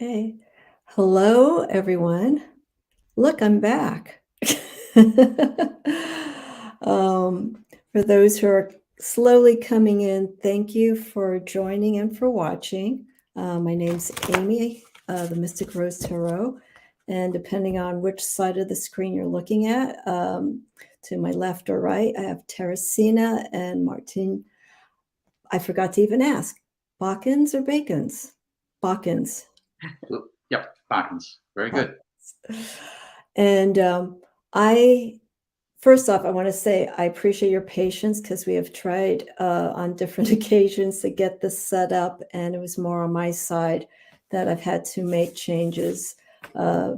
Okay. Hello, everyone. Look, I'm back. For those who are slowly coming in, thank you for joining and for watching. My name's Amy, the Mystic Rose Tarot. And depending on which side of the screen you're looking at, to my left or right, I have Teressena and Martien. I forgot to even ask, Bakens or Bakens? Bakens. Yep, Bakens. Very good. And I, first off, I want to say I appreciate your patience because we have tried on different occasions to get this set up, and it was more on my side that I've had to make changes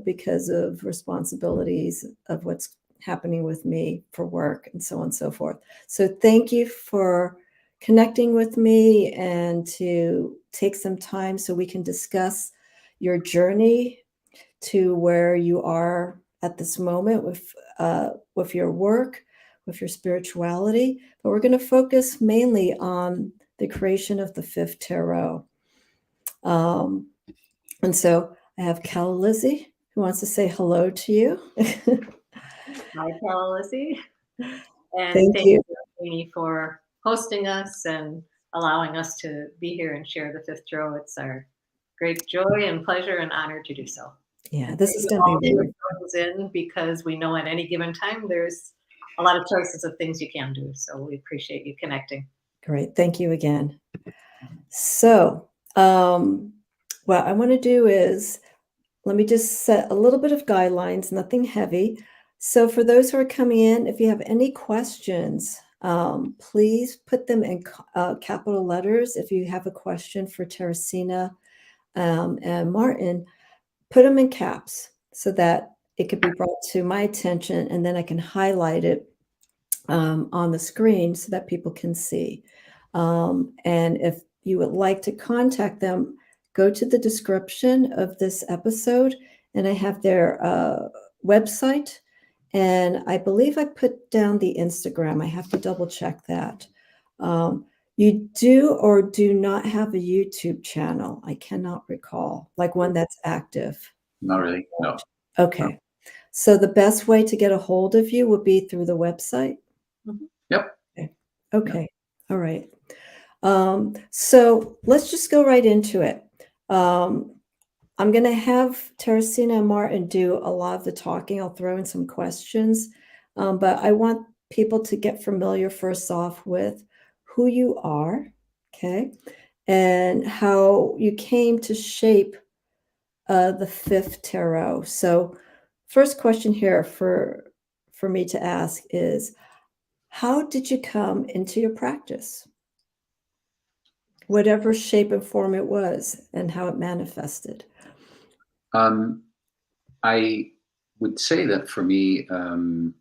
because of responsibilities of what's happening with me for work and so on and so forth. So thank you for connecting with me and to take some time so we can discuss your journey to where you are at this moment with your work, with your spirituality. But we're going to focus mainly on the creation of the fifth tarot. And so I have Cal Lizzie, who wants to say hello to you. Hi, Lizzie. And Thank you, Amy, for hosting us and allowing us to be here and share the fifth tarot. It's our great joy and pleasure and honor to do so. Yeah, this is going to be weird. In because we know at any given time there's a lot of choices of things you can do. So we appreciate you connecting. Great. Thank you again. So what I want to do is, let me just set a little bit of guidelines, nothing heavy. So for those who are coming in, if you have any questions, please put them in capital letters. If you have a question for Teressena and Martin, put them in caps so that it could be brought to my attention, and then I can highlight it on the screen so that people can see. And if you would like to contact them, go to the description of this episode, and I have their website, and I believe I put down the Instagram. I have to double check that. You do or do not have a YouTube channel? I cannot recall, like one that's active. Not really, no. Okay. So the best way to get a hold of you would be through the website? Mm-hmm. Yep. Okay. Yep. All right. So let's just go right into it. I'm going to have Teressena and Martin do a lot of the talking. I'll throw in some questions, but I want people to get familiar first off with who you are, okay, and how you came to shape the fifth tarot. So first question here for me to ask is, how did you come into your practice? Whatever shape and form it was, and how it manifested. I would say that for me, I'm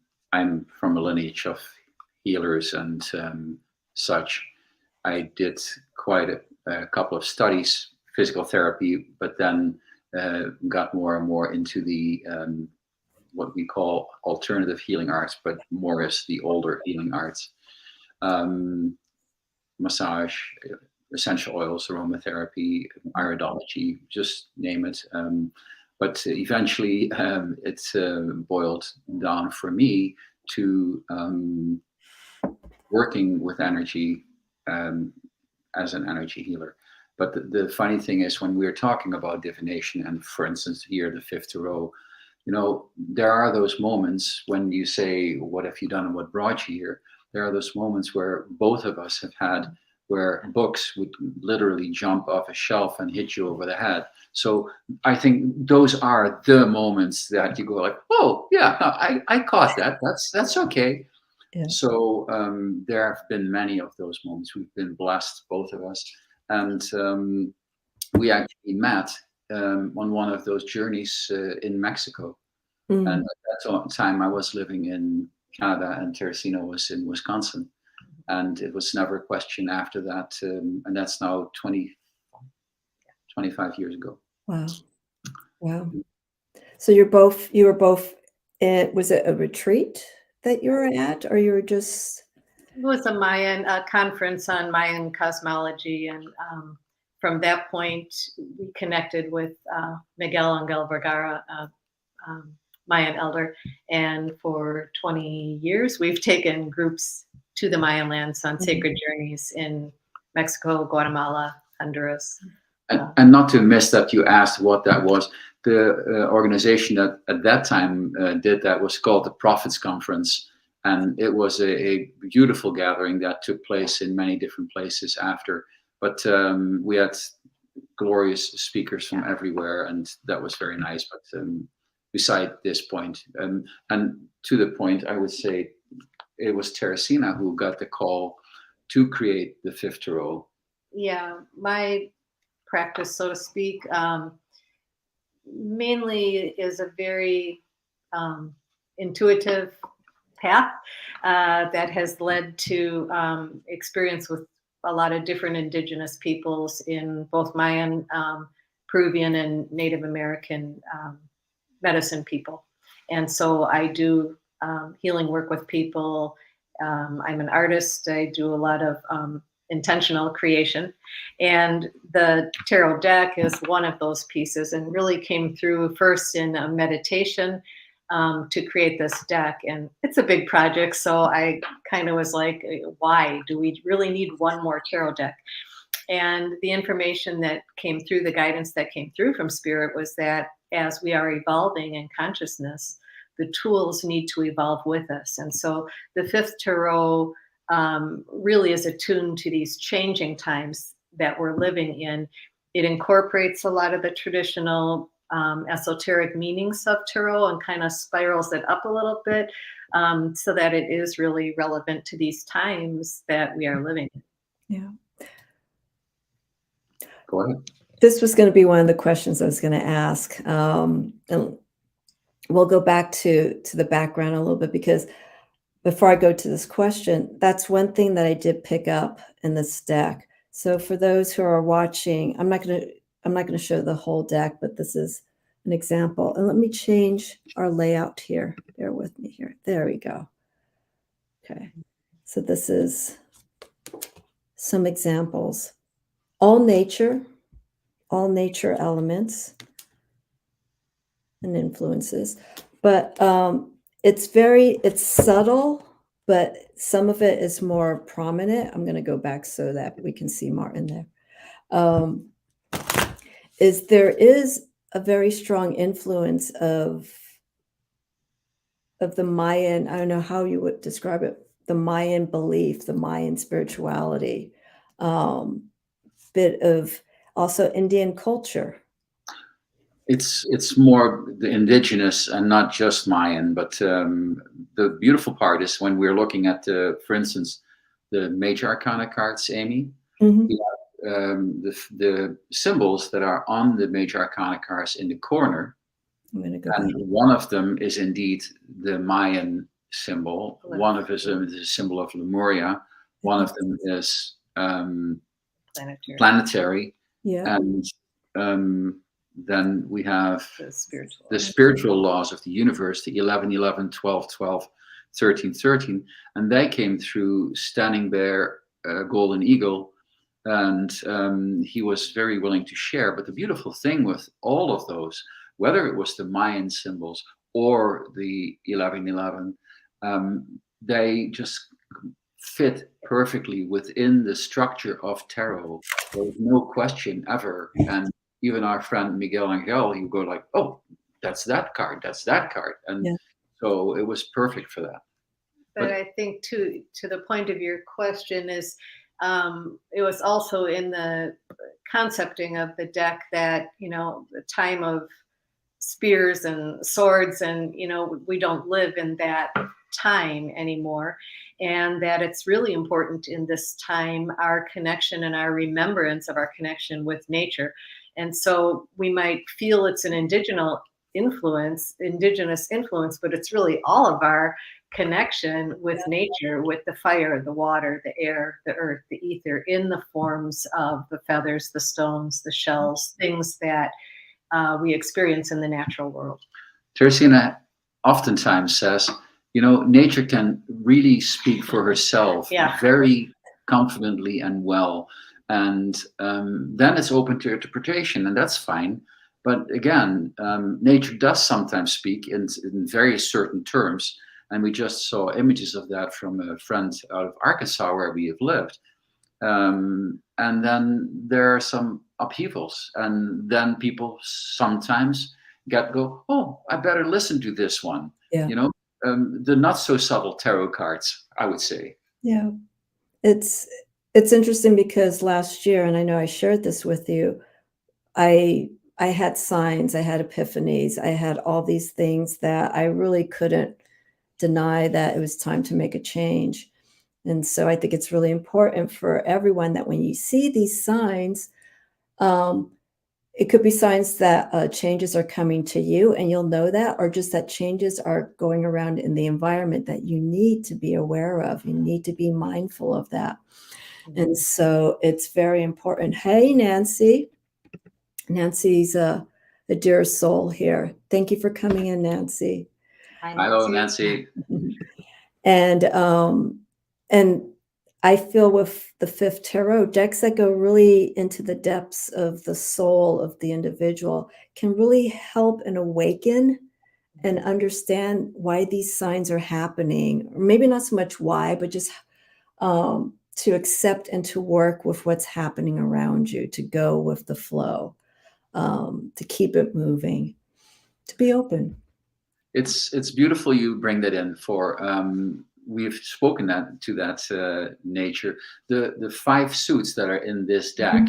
from a lineage of healers and such. I did quite a couple of studies, physical therapy, but then got more and more into the what we call alternative healing arts, but more as the older healing arts. Massage, essential oils, aromatherapy, iridology, just name it. But eventually it boiled down for me to working with energy as an energy healer. But the funny thing is, when we're talking about divination, and for instance, here, the fifth tarot, you know, there are those moments when you say, what have you done and what brought you here? There are those moments where both of us have had, where books would literally jump off a shelf and hit you over the head. So I think those are the moments that you go like, oh yeah, no, I caught that. That's okay. Yeah. So there have been many of those moments. We've been blessed, both of us. And we actually met on one of those journeys in Mexico. And at that time I was living in Canada and Teressena was in Wisconsin. And it was never a question after that. And that's now 25 years ago. Wow. Wow. So you were both, was it a retreat that you were at, or you were just? It was a Mayan conference on Mayan cosmology and from that point, we connected with Miguel Angel Vergara, Mayan elder, and for 20 years, we've taken groups to the Mayan lands on sacred journeys in Mexico, Guatemala, Honduras. And not to miss that you asked what that was. The organization that at that time did that was called the Prophets Conference. And it was a beautiful gathering that took place in many different places after. But we had glorious speakers from everywhere, and that was very nice. But beside this point, and to the point, I would say it was Teressena who got the call to create the fifth tarot. Yeah, my practice, so to speak, mainly is a very intuitive path that has led to experience with a lot of different indigenous peoples in both Mayan, Peruvian, and Native American medicine people. And so I do healing work with people. I'm an artist. I do a lot of intentional creation. And the tarot deck is one of those pieces, and really came through first in a meditation to create this deck. And it's a big project. So I kind of was like, why do we really need one more tarot deck? And the information that came through, the guidance that came through from Spirit, was that as we are evolving in consciousness, the tools need to evolve with us. And so the fifth tarot really is attuned to these changing times that we're living in. It incorporates a lot of the traditional esoteric meanings of tarot and kind of spirals it up a little bit so that it is really relevant to these times that we are living in. Yeah. Go ahead. This was going to be one of the questions I was going to ask. And we'll go back to the background a little bit, because before I go to this question, that's one thing that I did pick up in this deck. So for those who are watching, I'm not going to show the whole deck, but this is an example. And let me change our layout here. Bear with me here. There we go. Okay. So this is some examples. All nature elements and influences, but it's subtle, but some of it is more prominent. I'm going to go back so that we can see Martin there. There is a very strong influence of the Mayan, I don't know how you would describe it, the Mayan belief, the Mayan spirituality, bit of also Indian culture. It's more the indigenous and not just Mayan, but the beautiful part is when we're looking at for instance, the major arcana cards, Amy. Mm-hmm. We have the symbols that are on the major arcana cards in the corner. I'm going to go and back. One of them is indeed the Mayan symbol. One of them is a symbol of Lemuria. One of them is planetary. Yeah. And then we have the spiritual laws of the universe, the 11, 11, 12, 12, 13, 13. And they came through Standing Bear, Golden Eagle. And he was very willing to share. But the beautiful thing with all of those, whether it was the Mayan symbols or the 1111, they just fit perfectly within the structure of tarot. There was no question ever. And even our friend Miguel Angel, he would go like, oh, that's that card, that's that card. And so it was perfect for that. But I think to the point of your question is, it was also in the concepting of the deck that, the time of spears and swords, and, we don't live in that time anymore. And that it's really important in this time, our connection and our remembrance of our connection with nature. And so we might feel it's an indigenous influence, but it's really all of our connection with nature, with the fire, the water, the air, the earth, the ether, in the forms of the feathers, the stones, the shells, things that we experience in the natural world. Teressena oftentimes says, nature can really speak for herself very confidently and well. and then it's open to interpretation, and that's fine. But again, nature does sometimes speak in very certain terms, and we just saw images of that from a friend out of Arkansas where we have lived. And then there are some upheavals, and then people sometimes go, oh, I better listen to this one. Yeah. You know, the not so subtle tarot cards, I would say. Yeah. It's interesting because last year, and I know I shared this with you, I had signs, I had epiphanies, I had all these things that I really couldn't deny that it was time to make a change. And so I think it's really important for everyone that when you see these signs, it could be signs that changes are coming to you and you'll know that, or just that changes are going around in the environment that you need to be aware of. You need to be mindful of that. And so it's very important. Hey, Nancy. Nancy's a dear soul here. Thank you for coming in, Nancy. Hello, Nancy. And I feel with the fifth tarot, decks that go really into the depths of the soul of the individual can really help and awaken and understand why these signs are happening. Or maybe not so much why, but just to accept and to work with what's happening around you, to go with the flow, to keep it moving, to be open. It's beautiful you bring that in. For we've spoken to that nature. The 5 suits that are in this deck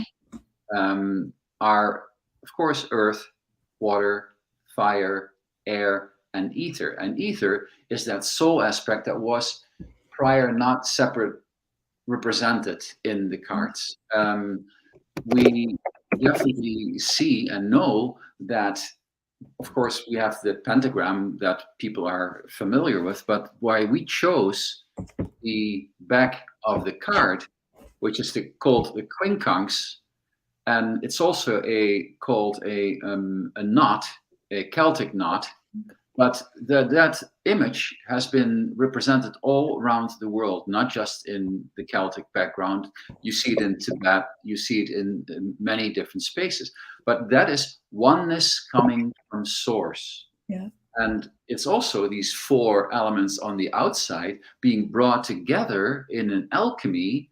are, of course, earth, water, fire, air, and ether. And ether is that soul aspect that was prior not separate represented in the cards. We definitely see and know that, of course, we have the pentagram that people are familiar with, but why we chose the back of the card, which is called the quincunx, and it's also called a knot, a Celtic knot. But that image has been represented all around the world, not just in the Celtic background. You see it in Tibet, you see it in many different spaces. But that is oneness coming from source. Yeah. And it's also these 4 elements on the outside being brought together in an alchemy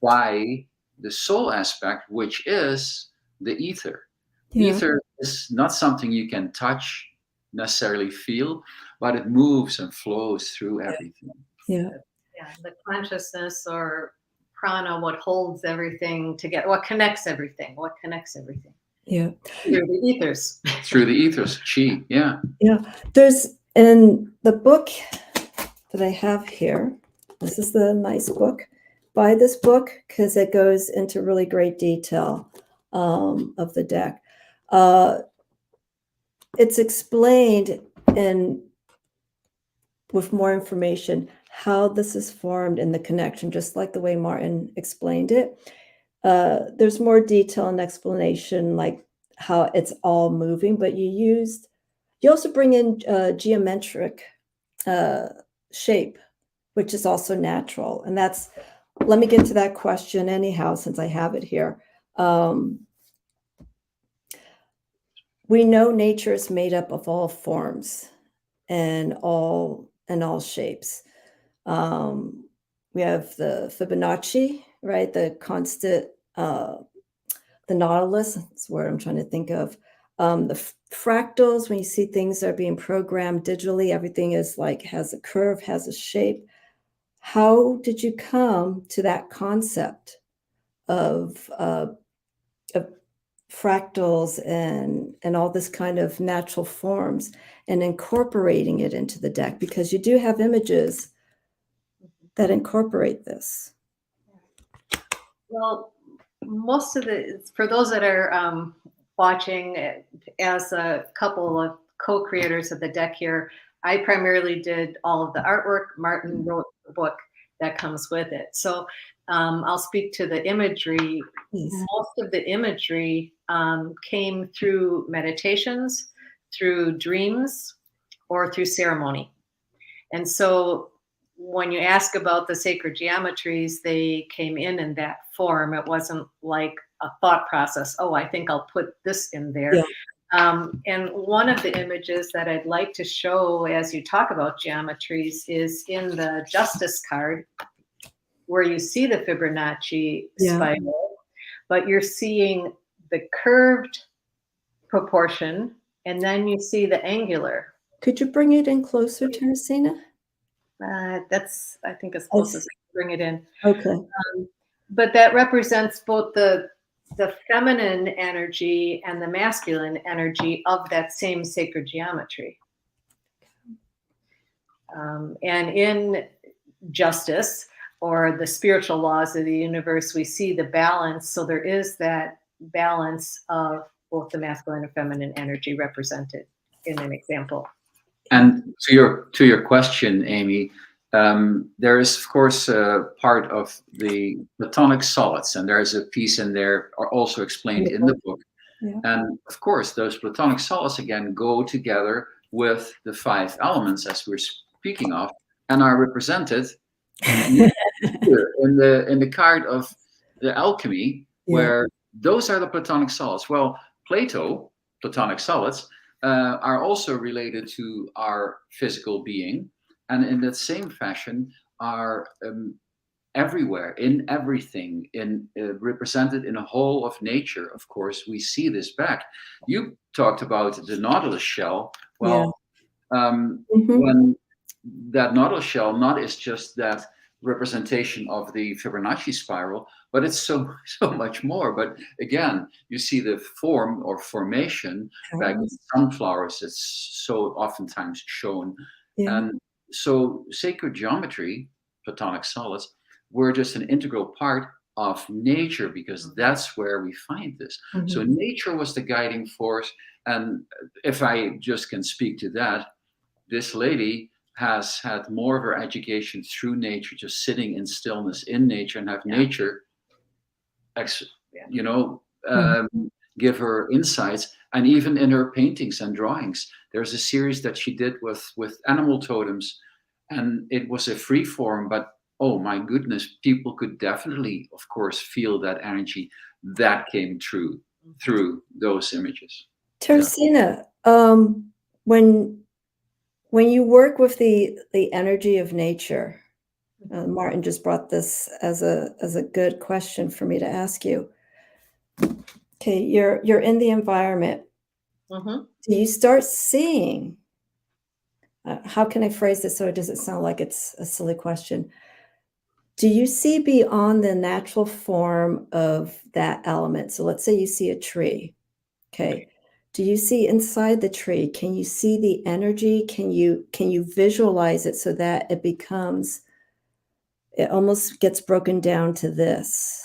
by the soul aspect, which is the ether. Yeah. Ether is not something you can touch, necessarily feel, but it moves and flows through everything. Yeah. Yeah, the consciousness or prana, what holds everything together, what connects everything. Yeah. Through the ethers. Through the ethers, chi, yeah. Yeah. There's in the book that I have here, this is the nice book. Buy this book because it goes into really great detail of the deck. It's explained with more information how this is formed in the connection, just like the way Martin explained it. There's more detail and explanation, like how it's all moving, but you also bring in geometric shape, which is also natural. And let me get to that question anyhow, since I have it here. We know nature is made up of all forms and all shapes. We have the Fibonacci, right? The constant, the Nautilus, that's the word I'm trying to think of. The fractals, when you see things that are being programmed digitally, everything is has a curve, has a shape. How did you come to that concept of fractals and all this kind of natural forms and incorporating it into the deck? Because you do have images that incorporate this. Well, most of for those that are watching, as a couple of co-creators of the deck here, I primarily did all of the artwork. Martin wrote the book that comes with it. So I'll speak to the imagery. Please. Most of the imagery came through meditations, through dreams, or through ceremony. And so when you ask about the sacred geometries, they came in that form. It wasn't like a thought process. Oh, I think I'll put this in there. Yeah. And one of the images that I'd like to show as you talk about geometries is in the Justice card, where you see the Fibonacci Yeah. spiral, but you're seeing the curved proportion, and then you see the angular. Could you bring it in closer, Teressena? That's, I think, as close as I can bring it in. Okay. But that represents both the feminine energy and the masculine energy of that same sacred geometry. And in justice, or the spiritual laws of the universe, we see the balance. So there is that balance of both the masculine and feminine energy represented in an example. And to your question, Amy, there is, of course, part of the Platonic solids, and there is a piece in there are also explained in the book. Yeah. And of course, those Platonic solids again go together with the 5 elements, as we're speaking of, and are represented here in the card of the alchemy, where those are the Platonic solids. Well, Plato, Platonic solids, are also related to our physical being, and in that same fashion are everywhere, in everything, represented in a whole of nature. Of course, we see this back. You talked about the nautilus shell. Well, when that nautilus shell not is just that representation of the Fibonacci spiral, but it's so much more. But again, you see the form or formation back in sunflowers. It's so oftentimes shown. And so sacred geometry, Platonic solids, were just an integral part of nature, because that's where we find this. So nature was the guiding force. And if I just can speak to that, this lady has had more of her education through nature, just sitting in stillness in nature, and have nature, give her insights. And even in her paintings and drawings, there's a series that she did with animal totems, and it was a free form, but oh my goodness, people could definitely, of course, feel that energy that came through those images. Teressena, when you work with the energy of nature, Martin just brought this as a good question for me to ask you. Okay, you're in the environment. Do you start seeing? How can I phrase this so it doesn't sound like it's a silly question? Do you see beyond the natural form of that element? So let's say you see a tree. Okay. Do you see inside the tree? Can you see the energy? Can you visualize it so that it almost gets broken down to this?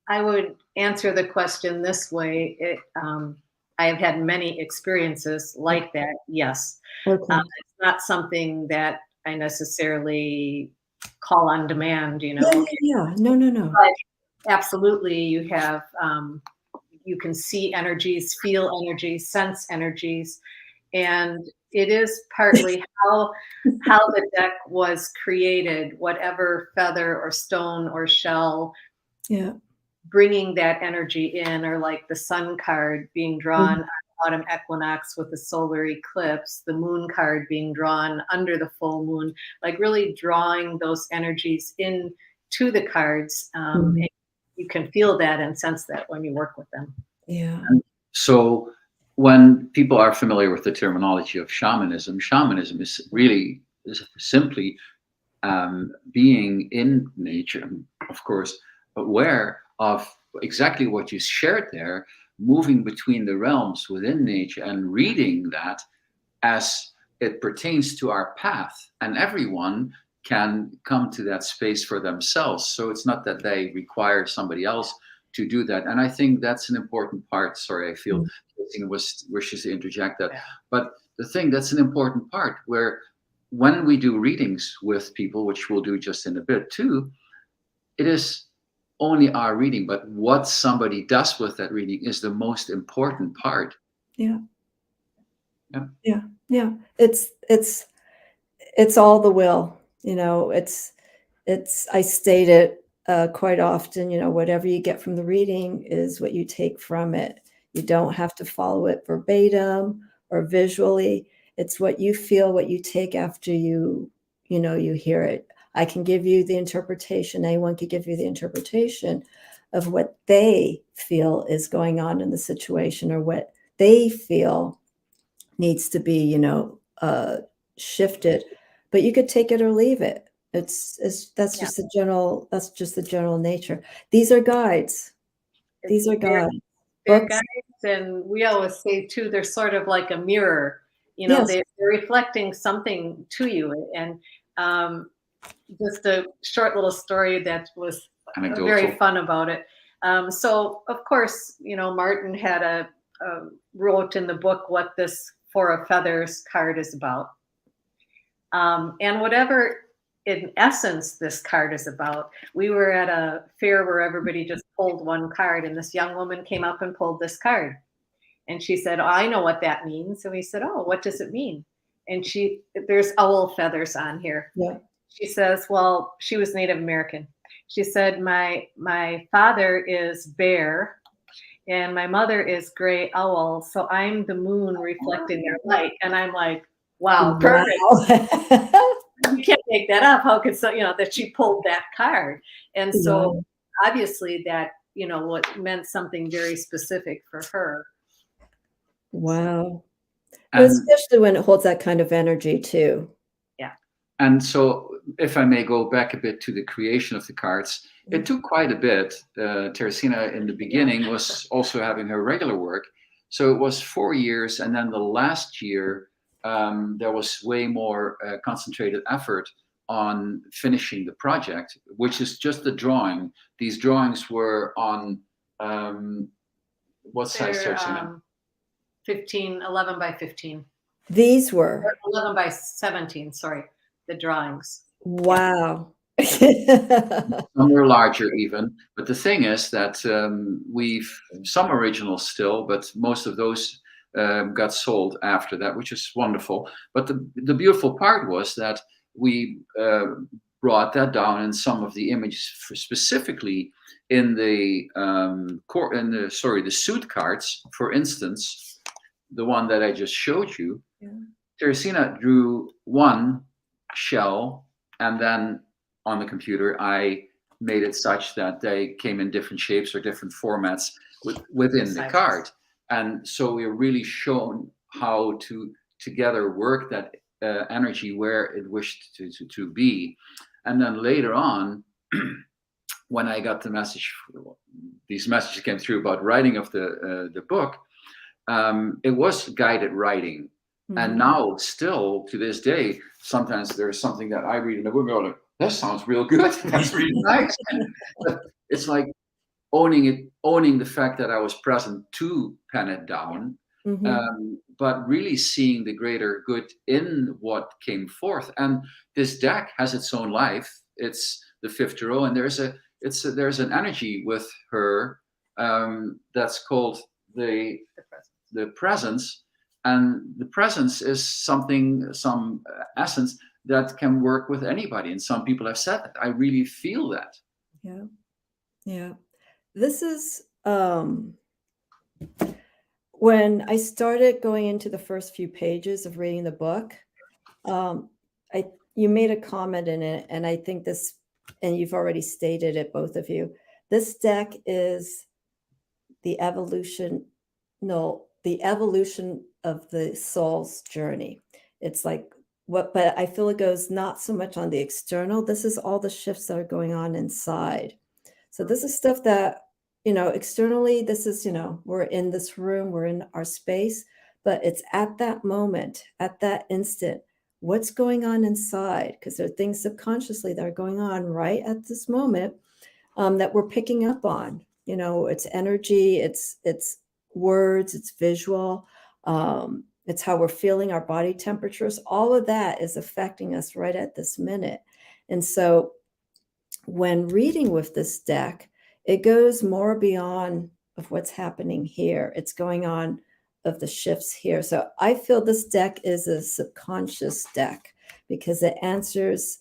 I would answer the question this way. I have had many experiences like that. Yes. Okay. It's not something that I necessarily call on demand, Yeah. No. But absolutely, you have, you can see energies, feel energies, sense energies, and it is partly how the deck was created, whatever feather or stone or shell, bringing that energy in, or like the sun card being drawn on autumn equinox with the solar eclipse, the moon card being drawn under the full moon, like really drawing those energies in to the cards. And you can feel that and sense that when you work with them. Yeah. And so when people are familiar with the terminology of shamanism is really simply being in nature, of course, aware of exactly what you shared there, moving between the realms within nature and reading that as it pertains to our path. And everyone can come to that space for themselves. So it's not that they require somebody else to do that. And I think that's an important part. Sorry, I feel wishes to interject that. But the thing that's an important part, where when we do readings with people, which we'll do just in a bit too, it is only our reading, but what somebody does with that reading is the most important part. Yeah. It's all the will. I state it quite often, whatever you get from the reading is what you take from it. You don't have to follow it verbatim or visually. It's what you feel, what you take after you hear it. I can give you the interpretation. Anyone could give you the interpretation of what they feel is going on in the situation, or what they feel needs to be, shifted. But you could take it or leave it. That's Yeah. just the general nature. These are guides. These are guides. They're Books. guides, and we always say too, they're sort of like a mirror. Yes. They're reflecting something to you. And just a short little story that was Anecdotal. very fun about it. So of course, Martin had wrote in the book what this Four of Feathers card is about. And whatever in essence this card is about, we were at a fair where everybody just pulled one card, and this young woman came up and pulled this card. And she said, "Oh, I know what that means." And we said, "Oh, what does it mean?" And there's owl feathers on here. Yeah. She says, well, she was Native American. She said, my father is bear and my mother is gray owl. So I'm the moon reflecting their light. And I'm like, wow, perfect. Wow. You can't make that up. How could that she pulled that card? And so Wow. obviously that, what meant something very specific for her. Wow. But especially when it holds that kind of energy too. Yeah. And so, if I may go back a bit to the creation of the cards, it took quite a bit. Teressena in the beginning was also having her regular work. So it was 4 years. And then the last year, there was way more concentrated effort on finishing the project, which is just the drawing. These drawings were on, what size, Teressena? 11 by 15. These were 11 by 17, sorry, the drawings. Wow. Some were larger even, but the thing is that we've some originals still, but most of those got sold after that, which is wonderful. But the beautiful part was that we brought that down in some of the images, specifically in the the suit cards, for instance. The one that I just showed you, Teressena drew one shell, and then on the computer I made it such that they came in different shapes or different formats within the card. And so we're really shown how to together work that energy where it wished to be. And then later on, when I got the message, these messages came through about writing of the book. It was guided writing. Mm-hmm. And now still to this day, sometimes there's something that I read in the book and go, like, that sounds real good. That's really nice. But it's like owning the fact that I was present to pen it down, but really seeing the greater good in what came forth. And this deck has its own life. It's the fifth row, and there's an energy with her that's called the presence, and the presence is some essence that can work with anybody. And some people have said that. I really feel that. Yeah. This is when I started going into the first few pages of reading the book. You made a comment in it, and I think this, and you've already stated it, both of you. This deck is the evolution of the soul's journey. It's like but I feel it goes not so much on the external. This is all the shifts that are going on inside. So this is stuff that, externally, this is, we're in this room, we're in our space, but it's at that moment, at that instant, what's going on inside? Because there are things subconsciously that are going on right at this moment that we're picking up on. It's energy, it's words, it's visual, it's how we're feeling, our body temperatures. All of that is affecting us right at this minute. And so when reading with this deck, it goes more beyond of what's happening here. It's going on of the shifts here. So I feel this deck is a subconscious deck because it answers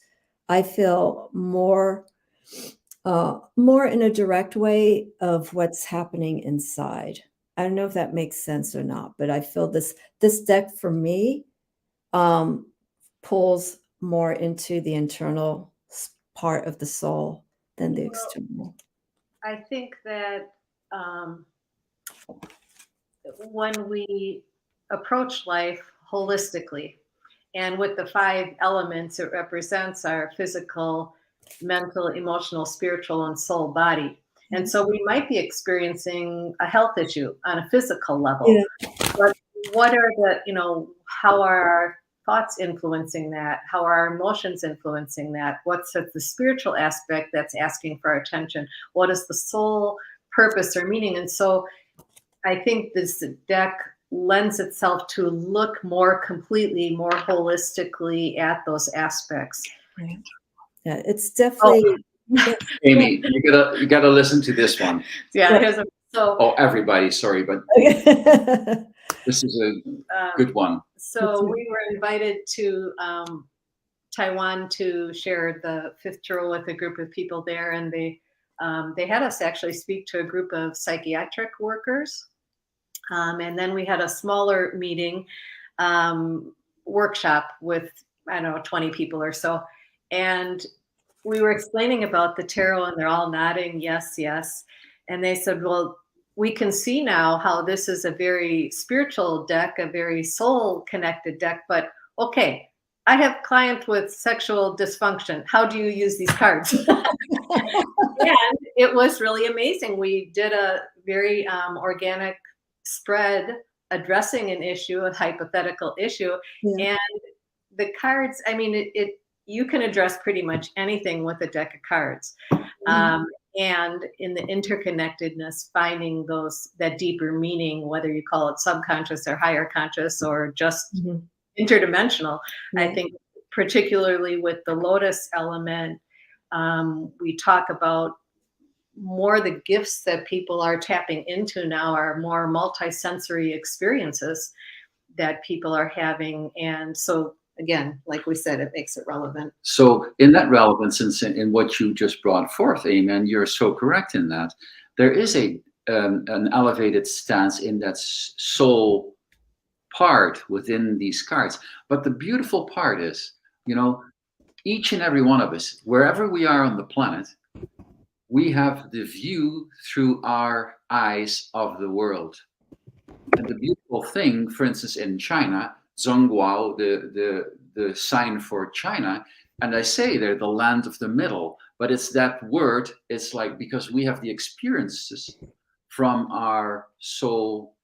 I feel more in a direct way of what's happening inside. I don't know if that makes sense or not, but I feel this deck for me um, pulls more into the internal part of the soul than the Well, external. I think that um, when we approach life holistically, and with the 5 elements, it represents our physical, mental, emotional, spiritual, and soul body. And so we might be experiencing a health issue on a physical level. Yeah. But what are how are our thoughts influencing that? How are our emotions influencing that? What's the spiritual aspect that's asking for our attention? What is the soul purpose or meaning? And so I think this deck lends itself to look more completely, more holistically at those aspects. Right. Yeah, it's definitely. Yeah. Amy, you gotta listen to this one. Yeah, Right. here's so Oh, everybody, sorry, but Okay. this is a um, good one. so we were invited to Taiwan to share the 5th Tarot with a group of people there, and they had us actually speak to a group of psychiatric workers. And then we had a smaller meeting workshop with, I don't know, 20 people or so. And we were explaining about the tarot, and they're all nodding, yes, yes. And they said, well, we can see now how this is a very spiritual deck, a very soul connected deck. But okay, I have clients with sexual dysfunction. How do you use these cards? And it was really amazing. We did a very organic spread addressing an issue, a hypothetical issue, Yeah. and the cards. I mean, it you can address pretty much anything with a deck of cards, um, and in the interconnectedness, finding that deeper meaning, whether you call it subconscious or higher conscious or just Mhm. interdimensional. I Right. think particularly with the Lotus element, we talk about more the gifts that people are tapping into now are more multisensory experiences that people are having. And so, again, like we said, it makes it relevant. So, in that relevance, in what you just brought forth, Amy, and you're so correct in that, there is an elevated stance in that soul part within these cards. But the beautiful part is, you know, each and every one of us, wherever we are on the planet, we have the view through our eyes of the world. And the beautiful thing, for instance, in China, Zhongguo, the sign for China, and I say they're the land of the middle, but it's that word, it's like because we have the experiences from our soul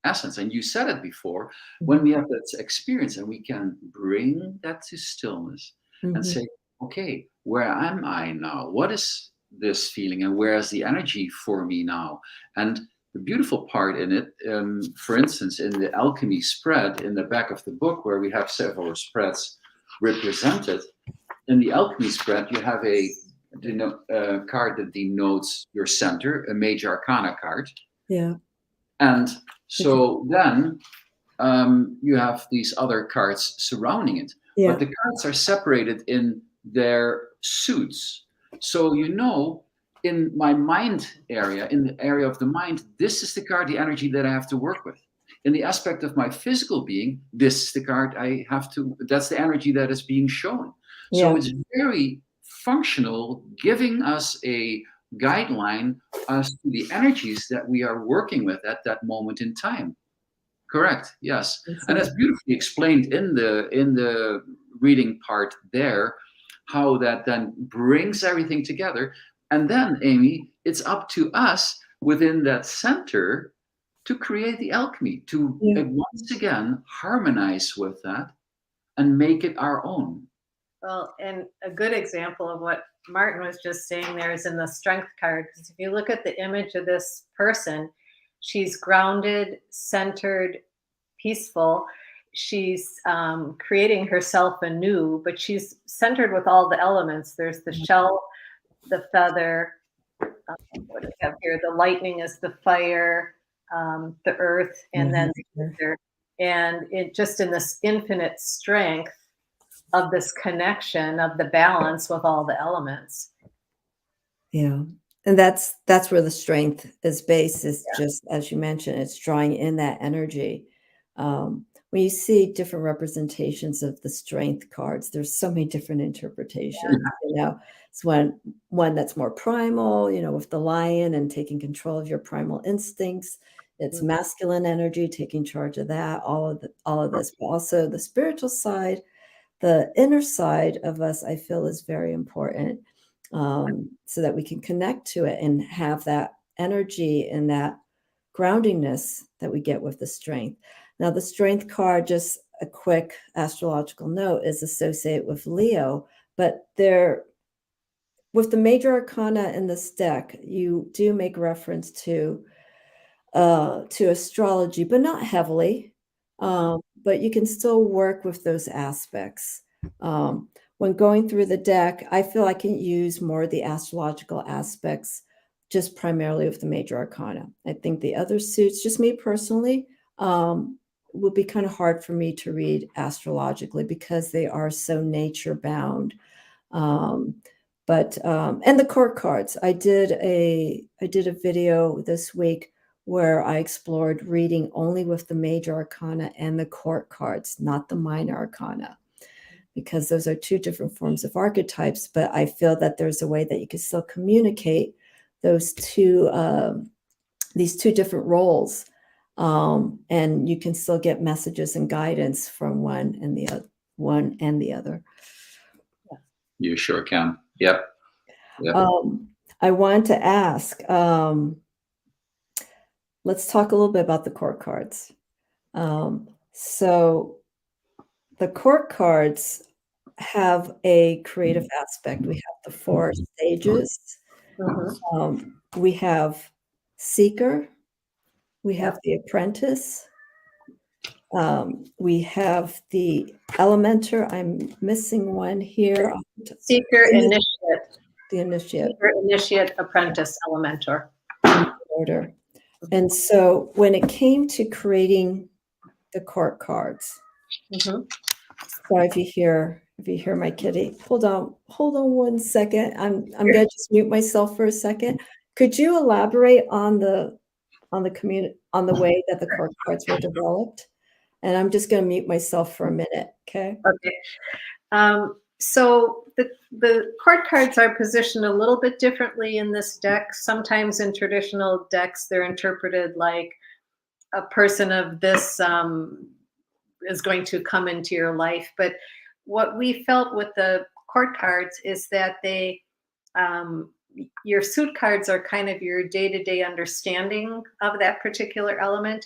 essence. And you said it before, when we have that experience and we can bring that to stillness and Mhm. say, okay, where am I now? What is this feeling? And where is the energy for me now? And the beautiful part in it, for instance, in the alchemy spread in the back of the book, where we have several spreads represented, in the alchemy spread, you have a card that denotes your center, a major arcana card. Yeah. And so then you have these other cards surrounding it. Yeah. But the cards are separated in their suits. So, in my mind area, in the area of the mind, this is the card, the energy that I have to work with. In the aspect of my physical being, this is the card that's the energy that is being shown. Yeah. So it's very functional, giving us a guideline as to the energies that we are working with at that moment in time. Correct. Yes, and that's beautifully explained in the reading part there, how that then brings everything together, and then Amy, it's up to us within that center to create the alchemy, to Yeah. once again harmonize with that and make it our own. Well, and a good example of what Martin was just saying there is in the strength card. Because if you look at the image of this person, she's grounded, centered, peaceful. She's creating herself anew, but she's centered with all the elements. There's the shell, the feather. What do we have here? The lightning is the fire, the earth, and then the ether. And it just in this infinite strength of this connection of the balance with all the elements. Yeah. And that's where the strength is based, is just as you mentioned, it's drawing in that energy. When you see different representations of the strength cards, there's so many different interpretations. It's one that's more primal, with the lion and taking control of your primal instincts. It's masculine energy, taking charge of that, all of this, but also the spiritual side, the inner side of us, I feel, is very important, so that we can connect to it and have that energy and that groundingness that we get with the strength. Now, the strength card, just a quick astrological note, is associated with Leo, but with the major arcana in this deck, you do make reference to astrology, but not heavily. But you can still work with those aspects. When going through the deck, I feel I can use more of the astrological aspects, just primarily with the major arcana. I think the other suits, just me personally, would be kind of hard for me to read astrologically because they are so nature bound. And the court cards, I did a video this week where I explored reading only with the major arcana and the court cards, not the minor arcana, because those are two different forms of archetypes. But I feel that there's a way that you can still communicate those these two different roles, and you can still get messages and guidance from one and the other. You sure can. Yep. I want to ask, let's talk a little bit about the court cards. So the court cards have a creative aspect. We have the 4 stages. We have seeker. We have the apprentice. We have the elementer. I'm missing one here. Seeker, initiate. The initiate. Seeker, initiate, apprentice, elementor. Order. And so when it came to creating the court cards, sorry if you hear my kitty. Hold on one second. I'm gonna just mute myself for a second. Could you elaborate on the way that the court cards were developed? And I'm just gonna mute myself for a minute. Okay. So the court cards are positioned a little bit differently in this deck. Sometimes in traditional decks, they're interpreted like a person of this is going to come into your life. But what we felt with the court cards is that they, your suit cards are kind of your day-to-day understanding of that particular element.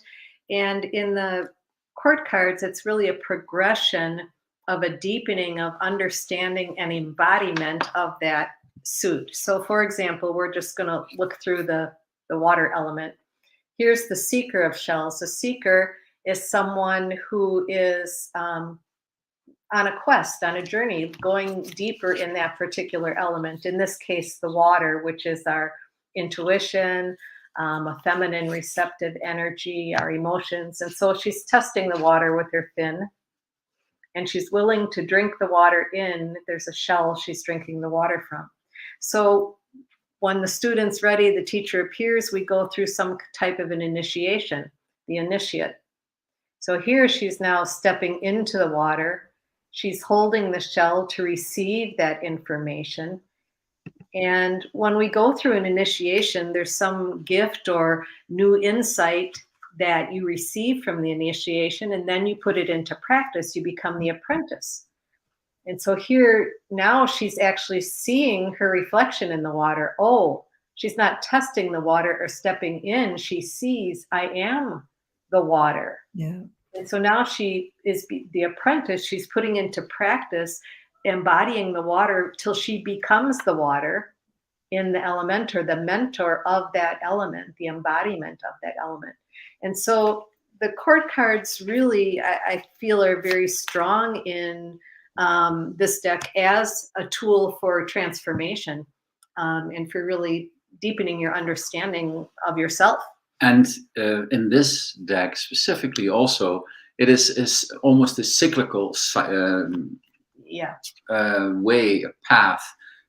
And in the court cards, it's really a progression of a deepening of understanding and embodiment of that suit. So for example, we're just going to look through the water element. Here's the seeker of shells. The seeker is someone who is on a quest, on a journey, going deeper in that particular element. In this case, the water, which is our intuition, a feminine receptive energy, our emotions. And so she's testing the water with her fin, and she's willing to drink the water in. There's a shell she's drinking the water from. So when the student's ready, the teacher appears, we go through some type of an initiation, the initiate. So here she's now stepping into the water. She's holding the shell to receive that information. And when we go through an initiation, there's some gift or new insight that you receive from the initiation, and then you put it into practice, you become the apprentice. And so here, now she's actually seeing her reflection in the water. Oh, she's not testing the water or stepping in. She sees, I am the water. Yeah. And so now she is the apprentice. She's putting into practice, embodying the water till she becomes the water in the elementor, the mentor of that element, the embodiment of that element. And so the court cards really, I feel, are very strong in this deck as a tool for transformation and for really deepening your understanding of yourself. And in this deck specifically also, it is almost a cyclical Yeah. way, a path.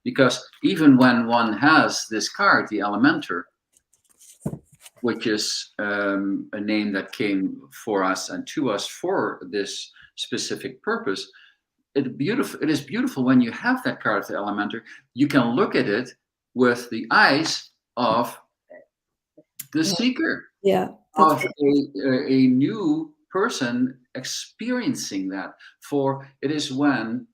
Because even when one has this card, the Elementer, which is a name that came for us and to us for this specific purpose, it is beautiful when you have that card of the Elementer. You can look at it with the eyes of the seeker, Yeah, of a new person experiencing that. For it is when,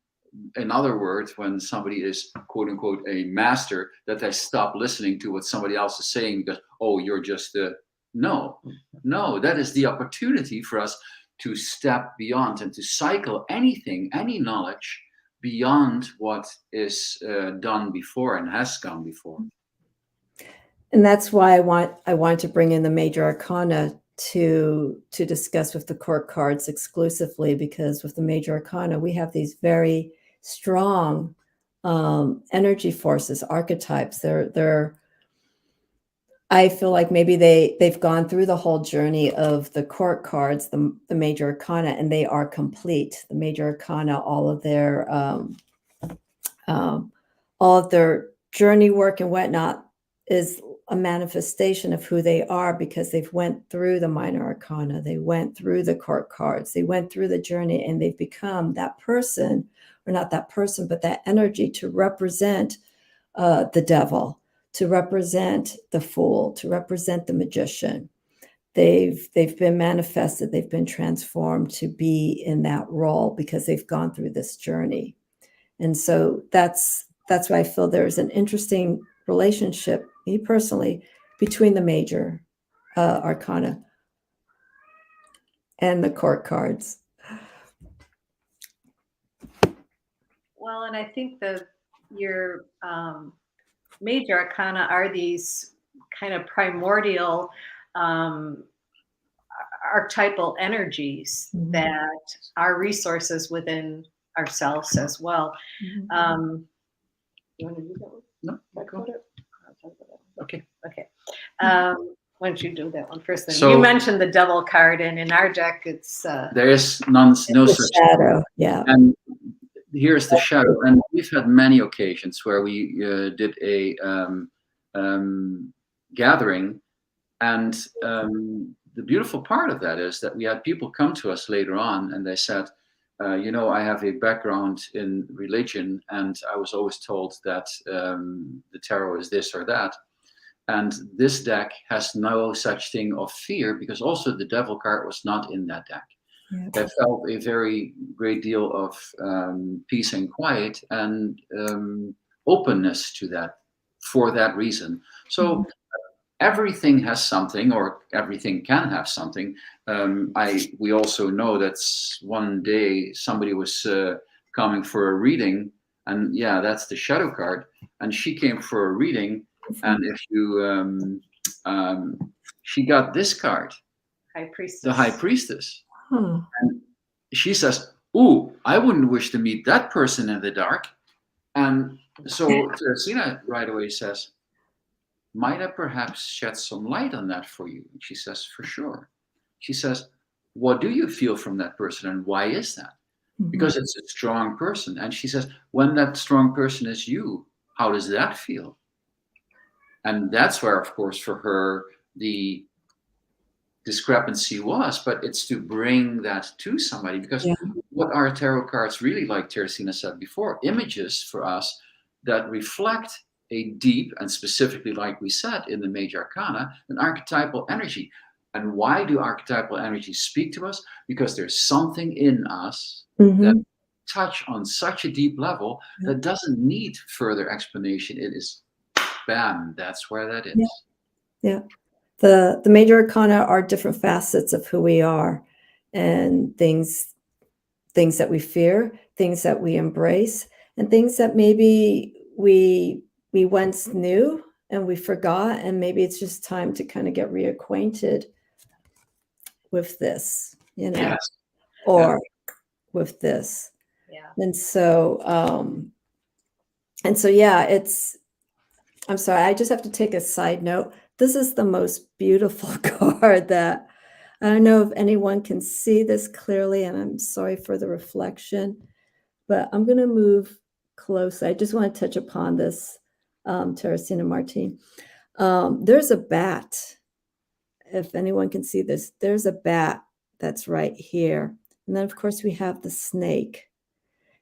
in other words, when somebody is quote unquote a master, that they stop listening to what somebody else is saying because, oh, you're just a no. That is the opportunity for us to step beyond and to cycle anything, any knowledge beyond what is done before and has gone before. And that's why I want to bring in the major arcana to discuss with the court cards exclusively, because with the major arcana we have these very strong energy forces, archetypes. I feel like maybe they've gone through the whole journey of the court cards, the major arcana, and they are complete. The major arcana, all of their journey work and whatnot is a manifestation of who they are, because they've went through the minor arcana, they went through the court cards, they went through the journey, and they've become that person, or not that person, but that energy to represent the devil, to represent the fool, to represent the magician. They've been manifested, they've been transformed to be in that role because they've gone through this journey. And so that's why I feel there's an interesting relationship, me personally, between the major arcana and the court cards. Well, and I think your major arcana are these kind of primordial archetypal energies that are resources within ourselves as well. You want to do that one? No, go ahead. Okay. Why don't you do that one first? Then So, you mentioned the devil card, and in our deck, it's there is no such shadow. Yeah. And here's the shadow. And we've had many occasions where we did a gathering, and the beautiful part of that is that we had people come to us later on, and they said, I have a background in religion, and I was always told that the tarot is this or that. And this deck has no such thing of fear, because also the devil card was not in that deck. Yeah. I felt a very great deal of peace and quiet and openness to that for that reason. So everything has something, or everything can have something. We also know that one day somebody was coming for a reading, and yeah, that's the shadow card. And she came for a reading, and if you, she got this card, High Priestess. The High Priestess. And she says, "Ooh, I wouldn't wish to meet that person in the dark." And so Teressena right away says, "Might I perhaps shed some light on that for you?" And she says, "For sure." She says, "What do you feel from that person, and why is that?" Because it's a strong person. And she says, "When that strong person is you, how does that feel?" And that's where, of course, for her, the discrepancy was, but it's to bring that to somebody, because what are tarot cards really, like Teressena said before, images for us that reflect a deep, and specifically, like we said in the major arcana, an archetypal energy. And why do archetypal energies speak to us? Because there's something in us that touch on such a deep level that doesn't need further explanation. It is bam, that's where that is. Yeah. The major arcana are different facets of who we are, and things that we fear, things that we embrace, and things that maybe we once knew and we forgot, and maybe it's just time to kind of get reacquainted with this, or with this. And so yeah, I'm sorry, I just have to take a side note. This is the most beautiful card that, I don't know if anyone can see this clearly, and I'm sorry for the reflection, but I'm going to move close. I just want to touch upon this, Teressena and Martien. There's a bat. If anyone can see this, there's a bat that's right here. And then, of course, we have the snake.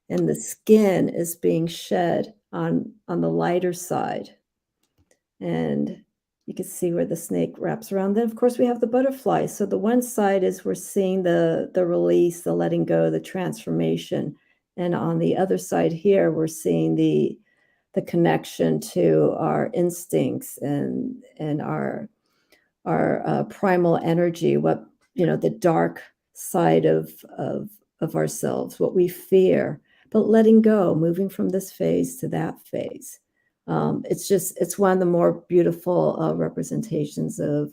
And the skin is being shed on the lighter side. And you can see where the snake wraps around. Then, of course, we have the butterfly. So the one side is we're seeing the release, the letting go, the transformation. And on the other side here, we're seeing the connection to our instincts and our primal energy, what, the dark side of ourselves, what we fear, but letting go, moving from this phase to that phase. It's one of the more beautiful representations of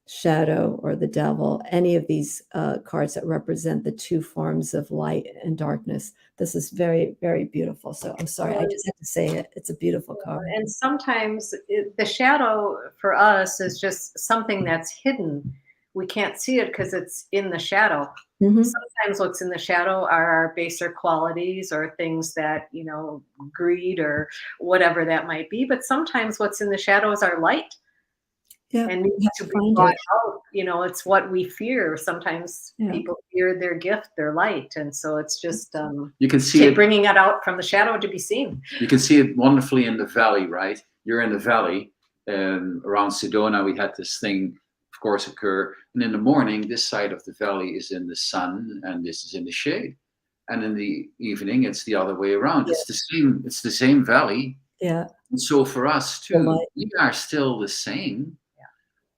shadow or the devil, any of these cards that represent the two forms of light and darkness. This is very, very beautiful. So I'm sorry, I just have to say it. It's a beautiful card. And sometimes the shadow for us is just something that's hidden. We can't see it because it's in the shadow. Mhm. Sometimes what's in the shadow are our baser qualities or things that, greed or whatever that might be. But sometimes what's in the shadow is our light. Yeah, And you needs have to to be find brought it. out. It's what we fear. Sometimes Yeah. people fear their gift, their light. And so it's just You can see it. bringing it out from the shadow to be seen. You can see it wonderfully in the valley, right? You're in the valley, around Sedona. We had this thing, of course, occur. And in the morning, this side of the valley is in the sun, and this is in the shade. And in the evening, it's the other way around. Yeah. It's the same. It's the same valley. Yeah. And so for us The too, light. we are still the same.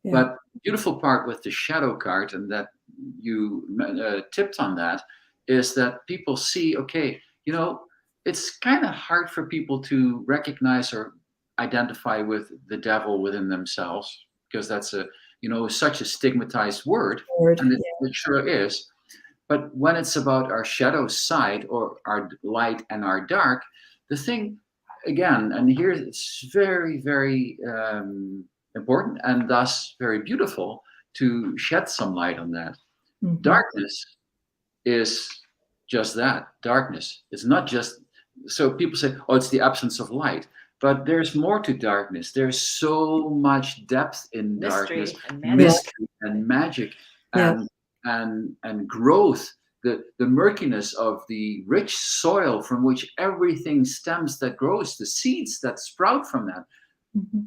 Yeah. But the beautiful part with the shadow card, and that you tipped on that, is that people see, okay, it's kind of hard for people to recognize or identify with the devil within themselves, because that's such a stigmatized word, Word. and it sure is. But when it's about our shadow side or our light and our dark, the thing, again, and here it's very, very important and thus very beautiful to shed some light on that. Mhm. Darkness is just that, darkness. It's not just, so people say, oh, it's the absence of light. But there's more to darkness. There's so much depth in Mystery darkness, and magic. mystery and magic, Yeah. and growth. The murkiness of the rich soil from which everything stems that grows, the seeds that sprout from that. Mhm.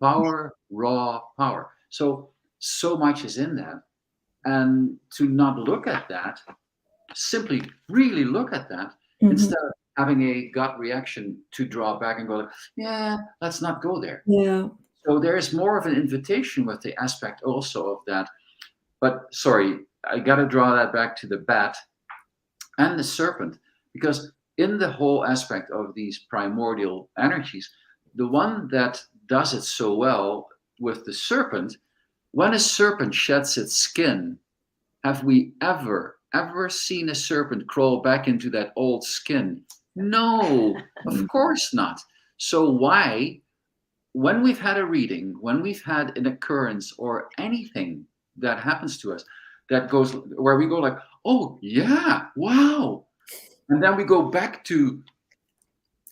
Power, raw power. So much is in that. And to not look at that, simply really look at that, Mhm. instead of having a gut reaction to draw back and go, yeah, let's not go there. Yeah. So there is more of an invitation with the aspect also of that. But sorry, I got to draw that back to the bat and the serpent, because in the whole aspect of these primordial energies, the one that does it so well with the serpent, when a serpent sheds its skin, have we ever seen a serpent crawl back into that old skin? No, of course not. So why, when we've had a reading, when we've had an occurrence or anything that happens to us, that goes where we go like, oh yeah, wow, and then we go back to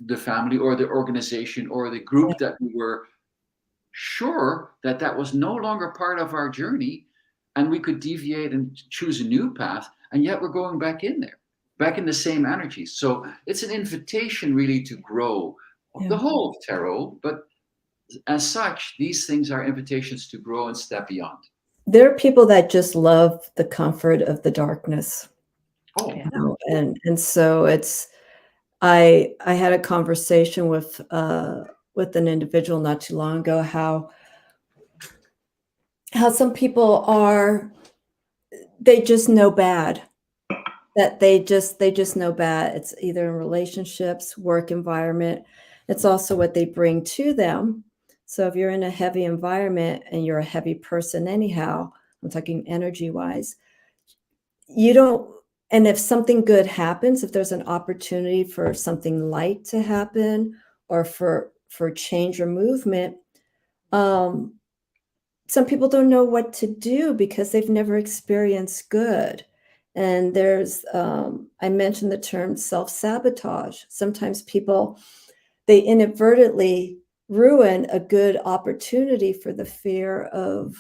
the family or the organization or the group that we were sure that was no longer part of our journey, and we could deviate and choose a new path, and yet we're going back in there, back in the same energies. So it's an invitation really to grow. The whole of tarot, but as such, these things are invitations to grow and step beyond. There are people that just love the comfort of the darkness. Oh, And so it's, I had a conversation with an individual not too long ago, how some people are, they just know bad, that they just know bad. It's either in relationships, work environment. It's also what they bring to them. So if you're in a heavy environment and you're a heavy person anyhow, I'm talking energy wise, you don't, and if something good happens, if there's an opportunity for something light to happen or for change or movement, some people don't know what to do because they've never experienced good. And there's, I mentioned the term self-sabotage. Sometimes people, they inadvertently ruin a good opportunity for the fear of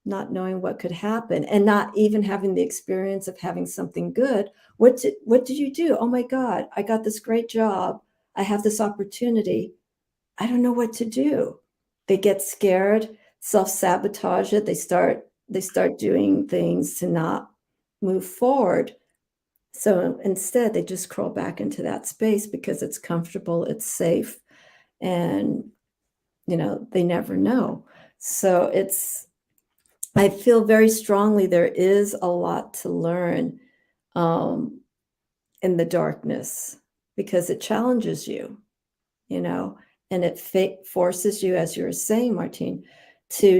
not knowing what could happen and not even having the experience of having something good. What did you do? Oh my God, I got this great job. I have this opportunity. I don't know what to do. They get scared, self-sabotage it. They start doing things to not move forward. So instead, they just crawl back into that space because it's comfortable, it's safe, and they never know. So I feel very strongly there is a lot to learn um, in the darkness because it challenges you, you know, and it forces you, as you were saying, Martine, to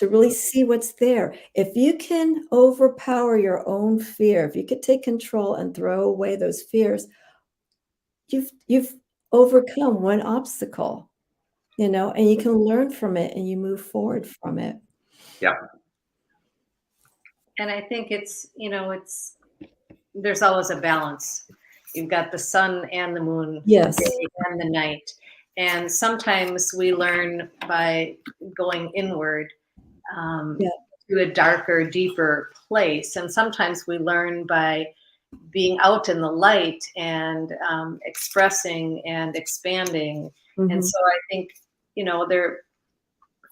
really see what's there. If you can overpower your own fear, if you could take control and throw away those fears, you've overcome one obstacle, and you can learn from it and you move forward from it. Yeah. And I think there's always a balance. You've got the sun and the moon, Yes. the day and the night. And sometimes we learn by going inward Yeah. to a darker, deeper place. And sometimes we learn by being out in the light and expressing and expanding. And Mhm. so I think,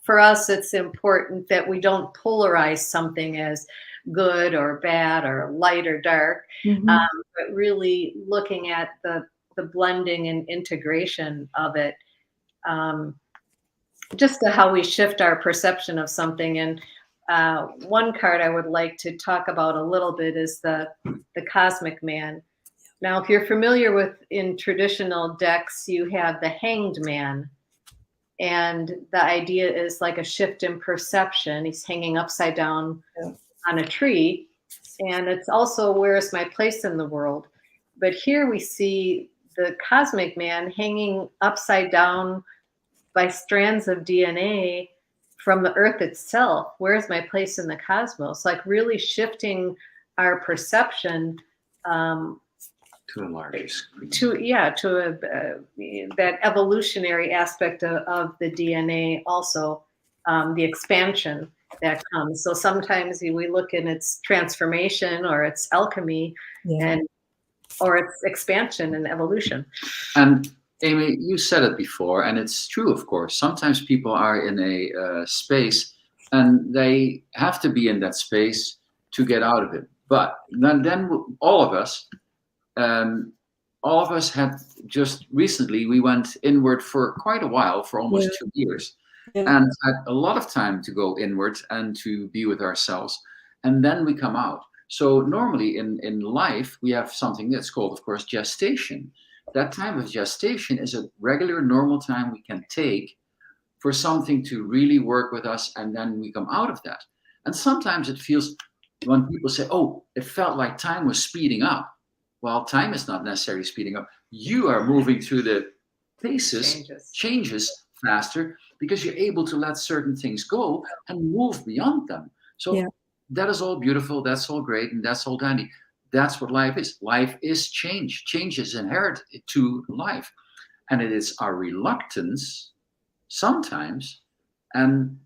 for us, it's important that we don't polarize something as good or bad or light or dark, Mhm. but really looking at the blending and integration of it, just to how we shift our perception of something. And one card I would like to talk about a little bit is the Cosmic Man. Now, if you're familiar with, in traditional decks, you have the Hanged Man. And the idea is like a shift in perception. He's hanging upside down Yeah. on a tree. And it's also, where is my place in the world? But here we see the Cosmic Man hanging upside down by strands of DNA from the earth itself. Where is my place in the cosmos? Like really shifting our perception To a large that evolutionary aspect of the DNA, also the expansion that comes. So sometimes we look in its transformation or its alchemy, Yeah. or its expansion and evolution. And Amy, you said it before, and it's true, of course. Sometimes people are in a space and they have to be in that space to get out of it. But then um, all of us had just recently, we went inward for quite a while, for Yeah. almost 2 years, Yeah. and had a lot of time to go inward and to be with ourselves. And then we come out. So normally in life, we have something that's called, of course, gestation. That time of gestation is a regular, normal time we can take for something to really work with us, and then we come out of that. And sometimes it feels, when people say, oh, it felt like time was speeding up. Well, time is not necessarily speeding up. You are moving through the changes faster because you're able to let certain things go and move beyond them. So Yeah. that is all beautiful, that's all great, and that's all dandy. That's what life is. Life is change. Change is inherent to life. And it is our reluctance sometimes, and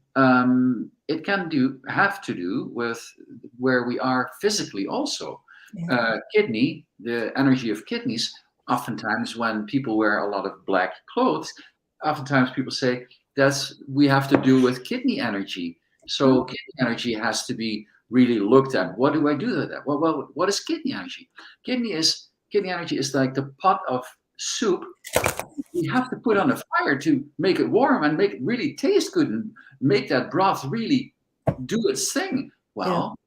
it can have to do with where we are physically also. Yeah. Kidney, the energy of kidneys, oftentimes when people wear a lot of black clothes, oftentimes people say we have to do with kidney energy. So Oh. kidney energy has to be really looked at. What do I do with that? Well, what is kidney energy? Kidney energy is like the pot of soup we have to put on a fire to make it warm and make it really taste good and make that broth really do its thing. Yeah. Well,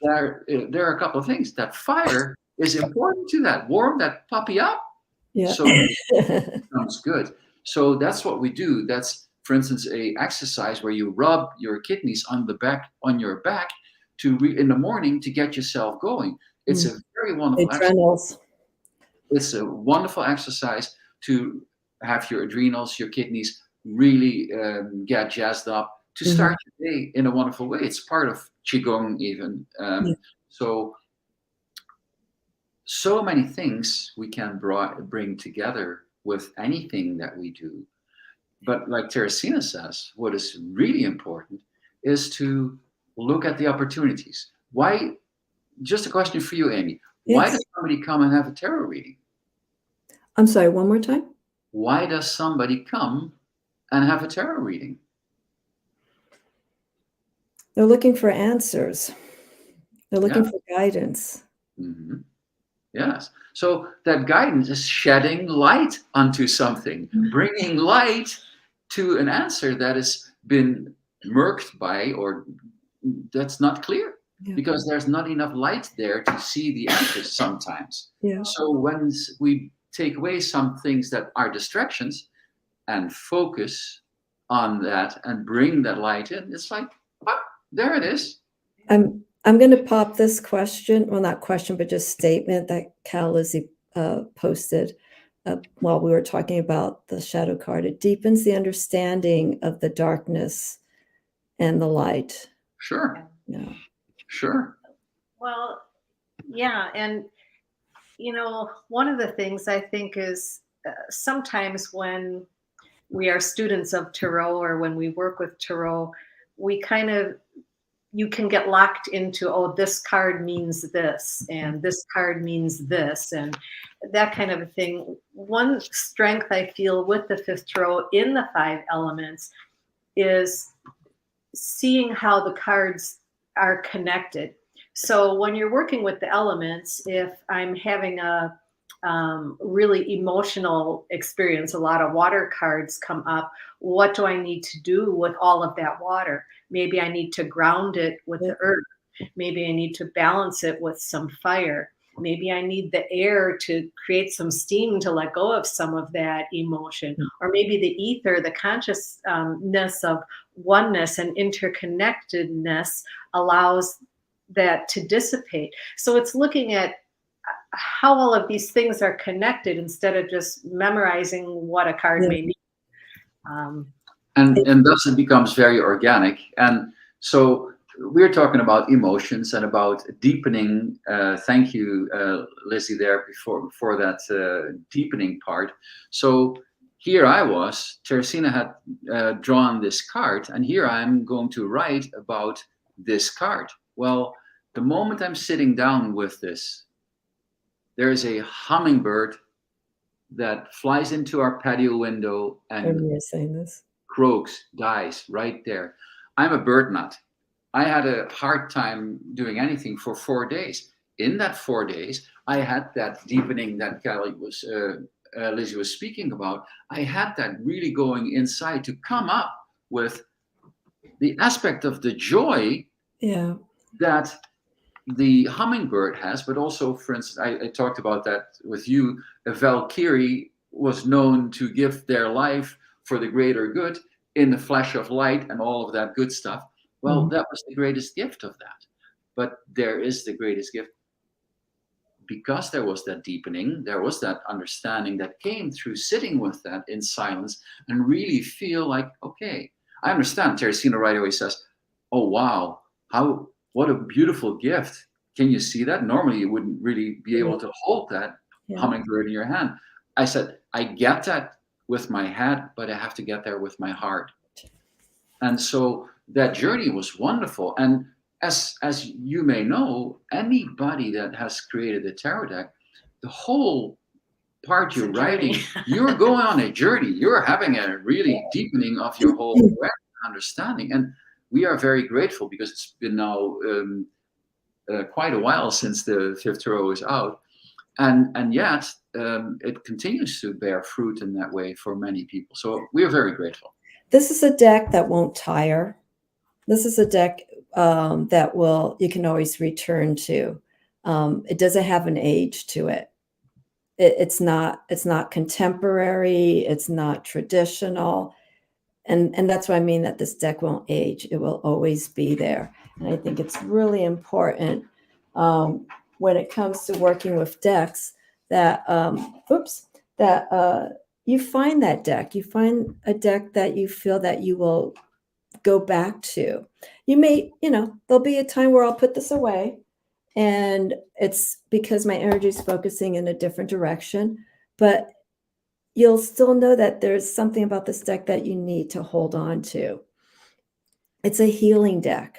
there are a couple of things. That fire is important to that. Warm that puppy up Yeah. so it becomes good. So that's what we do. That's, for instance, a exercise where you rub your kidneys on your back in the morning to get yourself going. It's a very wonderful exercise. Adrenals. It's a wonderful exercise to have your adrenals, your kidneys really get jazzed up to start your day in a wonderful way. It's part of qigong even. Yeah. So many things we can bring together with anything that we do. But like Teressena says, what is really important is to look at the opportunities. Why? Just a question for you, Amy. Why Yes. does somebody come and have a tarot reading? I'm sorry, one more time. Why does somebody come and have a tarot reading? They're looking for answers. They're looking Yeah. for guidance. hmm Yes. So that guidance is shedding light onto something, bringing light to an answer that has been murked by, or that's not clear, Yeah. because there's not enough light there to see the answers sometimes. Yeah. So when we take away some things that are distractions and focus on that and bring that light in, it's like, oh, there it is. I'm going to pop this question, well, not question, but just statement that Cal Lizzie posted while we were talking about the shadow card. It deepens the understanding of the darkness and the light. Sure. Yeah. Sure. Well, yeah. And, one of the things I think is sometimes when we are students of tarot or when we work with tarot, you can get locked into, oh, this card means this, and this card means this, and that kind of a thing. One strength I feel with the fifth tarot in the 5 elements is seeing how the cards are connected. So when you're working with the elements, if I'm having a really emotional experience, a lot of water cards come up. What do I need to do with all of that water? Maybe I need to ground it with the earth. Maybe I need to balance it with some fire. Maybe I need the air to create some steam to let go of some of that emotion. Or maybe the ether, the consciousness of oneness and interconnectedness allows that to dissipate. So it's looking at how all of these things are connected instead of just memorizing what a card may mean. And thus it becomes very organic. And so we're talking about emotions and about deepening. Thank you, Lizzie, there before that deepening part. So here I was, Teressena had drawn this card, and here I'm going to write about this card. Well, the moment I'm sitting down with this, there is a hummingbird that flies into our patio window and You're saying this. croaks, dies right there. I'm a bird nut. I had a hard time doing anything for 4 days. In that 4 days, I had that deepening that Lizzie was speaking about. I had that really going inside to come up with the aspect of the joy that the hummingbird has, but also, for instance, I talked about that with you. A Valkyrie was known to give their life for the greater good in the flash of light and all of that good stuff. Well, that was the greatest gift of that. But there is the greatest gift because there was that deepening, there was that understanding that came through sitting with that in silence and really feel like, okay, I understand. Teressena right away says, oh, wow, what a beautiful gift. Can you see that? Normally you wouldn't really be able to hold that hummingbird in your hand. I said, I get that with my head, but I have to get there with my heart. And so that journey was wonderful. And as you may know, anybody that has created a tarot deck, the whole part you're writing, you're going on a journey. You're having a really deepening of your whole understanding. And we are very grateful because it's been now quite a while since the fifth tarot is out. And yet it continues to bear fruit in that way for many people. So we're very grateful. This is a deck that won't tire. This is a deck that you can always return to. It doesn't have an age to it. It's not contemporary. It's not traditional. And that's what I mean that this deck won't age. It will always be there. And I think it's really important when it comes to working with decks that, you find that deck. You find a deck that you feel that you will go back to. You may, there'll be a time where I'll put this away, and it's because my energy is focusing in a different direction, but you'll still know that there's something about this deck that you need to hold on to. It's a healing deck.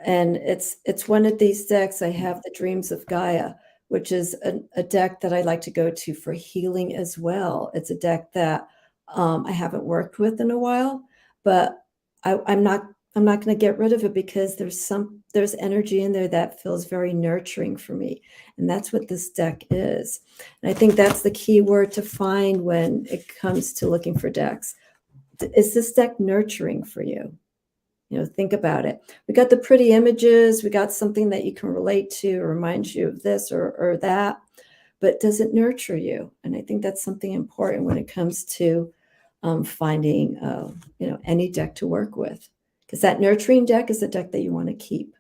And it's one of these decks. I have the Dreams of Gaia, which is a deck that I like to go to for healing as well. It's a deck that I haven't worked with in a while, but I'm not going to get rid of it because there's energy in there that feels very nurturing for me, and that's what this deck is. And I think that's the key word to find when it comes to looking for decks. Is this deck nurturing for you? Think about it. We got the pretty images. We got something that you can relate to, or reminds you of this or that, but does it nurture you? And I think that's something important when it comes to finding, any deck to work with, because that nurturing deck is a deck that you want to keep.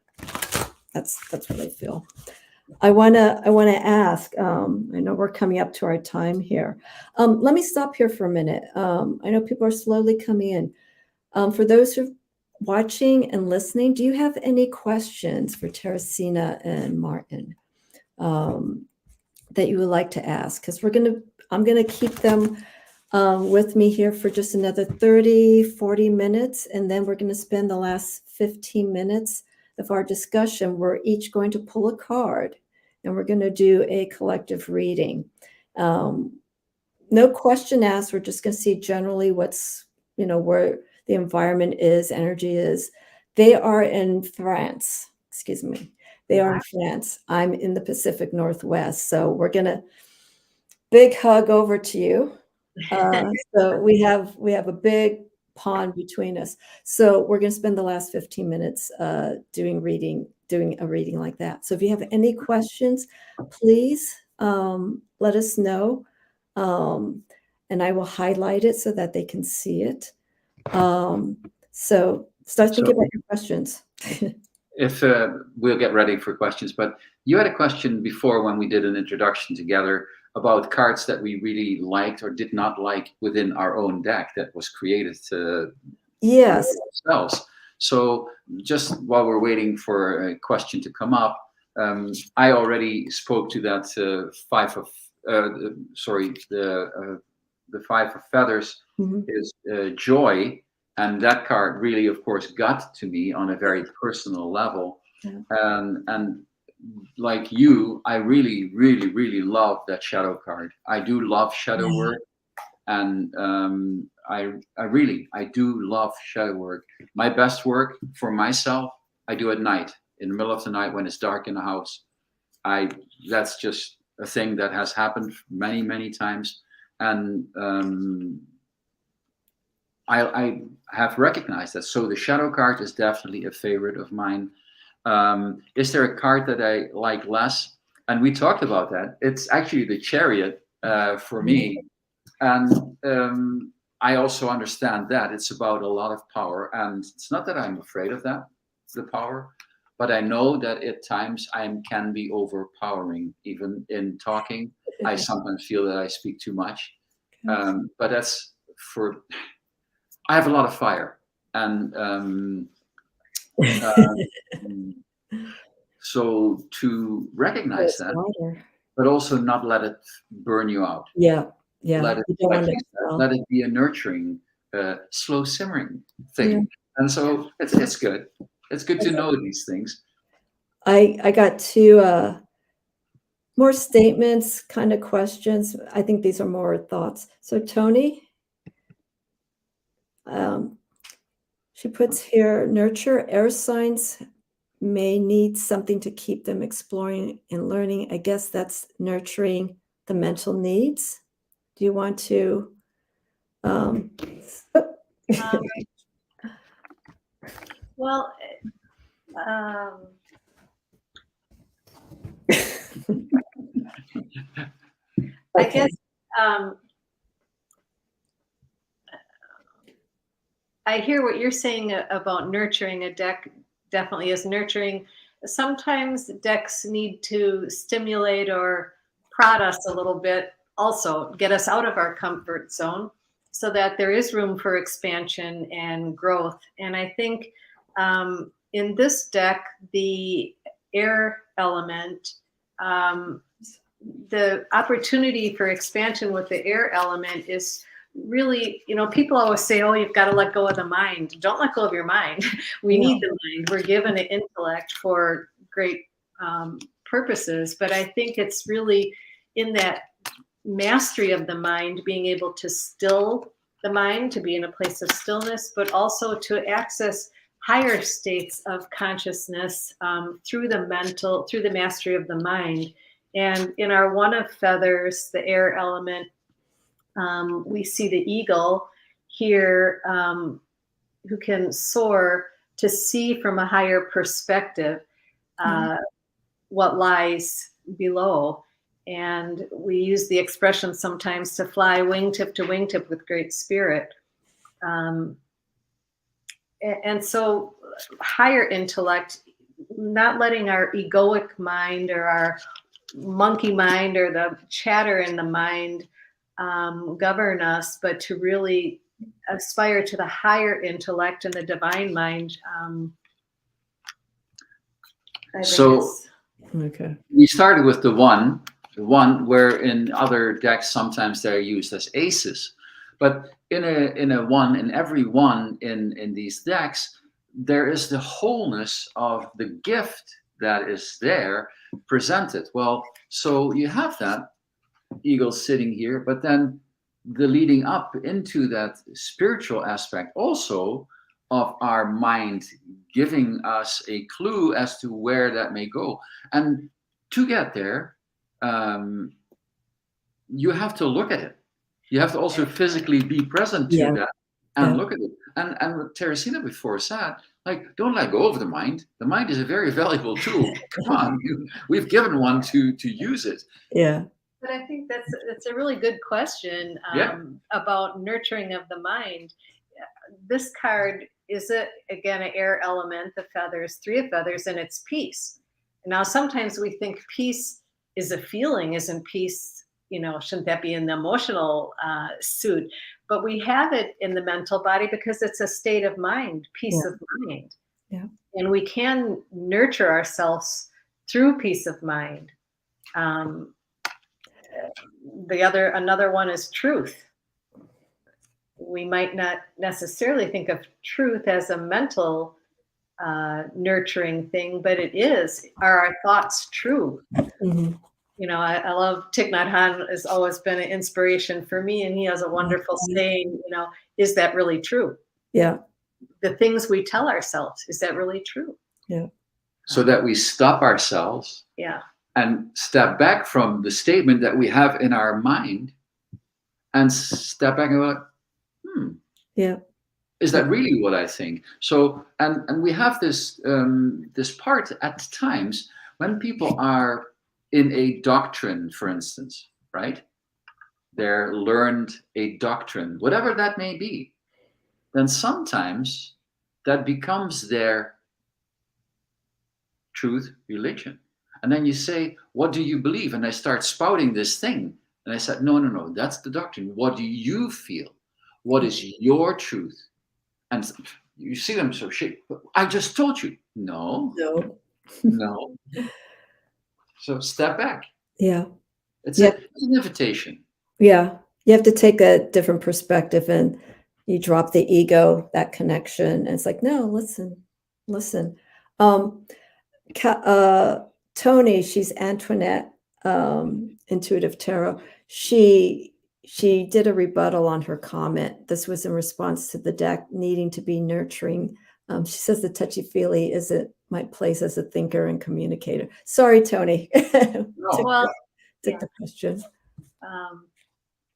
That's what I feel. I want to ask, I know we're coming up to our time here. Let me stop here for a minute. I know people are slowly coming in. For those who watching and listening, do you have any questions for Teressena and Martien that you would like to ask? Because I'm gonna keep them with me here for just another 30-40 minutes, and then we're going to spend the last 15 minutes of our discussion. We're each going to pull a card, and we're going to do a collective reading. No question asked. We're just going to see generally what's, where the environment is, energy is. They are in France. Excuse me. They are in France. I'm in the Pacific Northwest. So we're going to big hug over to you. So we have a big pond between us. So we're going to spend the last 15 minutes doing a reading like that. So if you have any questions, please let us know. And I will highlight it so that they can see it. So start thinking about your questions. If we'll get ready for questions, but you had a question before when we did an introduction together about cards that we really liked or did not like within our own deck that was created to ourselves. So just while we're waiting for a question to come up, I already spoke to that the Five of Feathers is joy. And that card really, of course, got to me on a very personal level. Yeah. And like you, I really, really, really love that shadow card. I do love shadow work. And I do love shadow work. My best work for myself, I do at night, in the middle of the night when it's dark in the house. That's just a thing that has happened many, many times. And I have recognized that. So the shadow card is definitely a favorite of mine. Is there a card that I like less? And we talked about that. It's actually the Chariot for me. And I also understand that it's about a lot of power. And it's not that I'm afraid of that, the power, but I know that at times I can be overpowering. Even in talking, I sometimes feel that I speak too much. But that's I have a lot of fire, and so to recognize that, but also not let it burn you out. Yeah. Let it be a nurturing, slow simmering thing. Yeah. And so it's good. It's good to know these things. I got two more statements, kind of questions. I think these are more thoughts. So Tony. She puts here, nurture air signs may need something to keep them exploring and learning. I guess that's nurturing the mental needs. Do you want to? Well, I guess I hear what you're saying about nurturing. A deck definitely is nurturing. Sometimes decks need to stimulate or prod us a little bit, also get us out of our comfort zone. so that there is room for expansion and growth. And I think in this deck, the air element, the opportunity for expansion with the air element is really, people always say, oh, you've got to let go of the mind. Don't let go of your mind. We need the mind. We're given an intellect for great purposes. But I think it's really in that mastery of the mind, being able to still the mind, to be in a place of stillness, but also to access higher states of consciousness through the mastery of the mind. And in our one of feathers, the air element, we see the eagle here, who can soar to see from a higher perspective what lies below. And we use the expression sometimes to fly wingtip to wingtip with great spirit. And so higher intellect, not letting our egoic mind or our monkey mind or the chatter in the mind govern us, but to really aspire to the higher intellect and the divine mind. Okay. We started with the one where in other decks sometimes they're used as aces, but in every one in these decks, there is the wholeness of the gift that is there presented. Well, so you have that eagle sitting here, but then the leading up into that spiritual aspect also of our mind giving us a clue as to where that may go. And to get there, you have to look at it. You have to also physically be present to that and look at it. And what Teressena before said, like, don't let go of the mind. The mind is a very valuable tool. Come on, we've given one to use it. Yeah. But I think that's a really good question about nurturing of the mind. This card is, again, an air element, the feathers, 3 of feathers, and it's peace. Now, sometimes we think peace is a feeling, isn't peace, shouldn't that be in the emotional suit? But we have it in the mental body because it's a state of mind, peace of mind. Yeah. And we can nurture ourselves through peace of mind. Another one is truth. We might not necessarily think of truth as a mental nurturing thing, but it is. Are our thoughts true? Mm-hmm. I love Thich Nhat Hanh, has always been an inspiration for me, and he has a wonderful saying, is that really true? Yeah. The things we tell ourselves, is that really true? Yeah. So that we stop ourselves. Yeah. And step back from the statement that we have in our mind and step back and go, yeah, is that really what I think? So, and we have this this part at times when people are in a doctrine, for instance, right? They're learned a doctrine, whatever that may be. Then sometimes that becomes their truth, religion. And then you say, what do you believe? And I start spouting this thing. And I said, no, that's the doctrine. What do you feel? What is your truth? And you see them so shake. I just told you. No. So step back. Yeah. It's an invitation. Yeah. You have to take a different perspective and you drop the ego, that connection. And it's like, no, listen. Tony, she's Antoinette, Intuitive Tarot. She did a rebuttal on her comment. This was in response to the deck needing to be nurturing. She says the touchy-feely isn't my place as a thinker and communicator. Sorry, Tony. Took the question.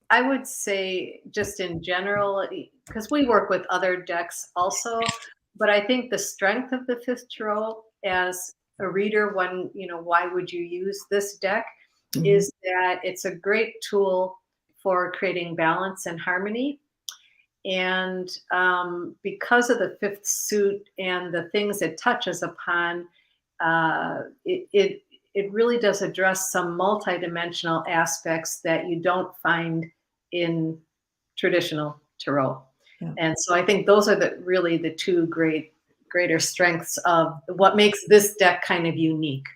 I would say just in general, because we work with other decks also, but I think the strength of the 5th tarot as a reader, why would you use this deck, is that it's a great tool for creating balance and harmony. And because of the 5th suit and the things it touches upon, it really does address some multidimensional aspects that you don't find in traditional tarot. Yeah. And so I think those are really the two greater strengths of what makes this deck kind of unique.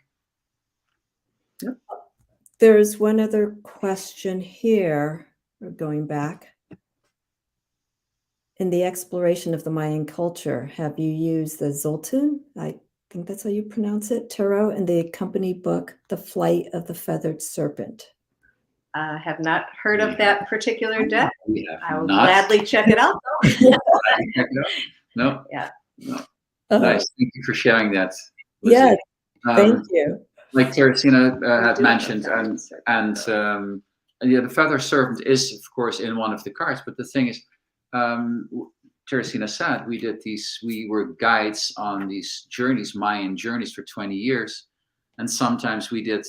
There's one other question here, going back. In the exploration of the Mayan culture, have you used the Zoltun? I think that's how you pronounce it, tarot, in the accompany book, The Flight of the Feathered Serpent. I have not heard of that particular deck. We have I will not. gladly check it out, though. Check it out. No. Yeah. No. Nice. Thank you for sharing that. Yeah, Lizzie. thank you. Like Teressena had do mentioned, have a and yeah, the feather serpent is of course in one of the cards. But the thing is, Teressena said we were guides on these journeys, Mayan journeys, for 20 years, and sometimes we did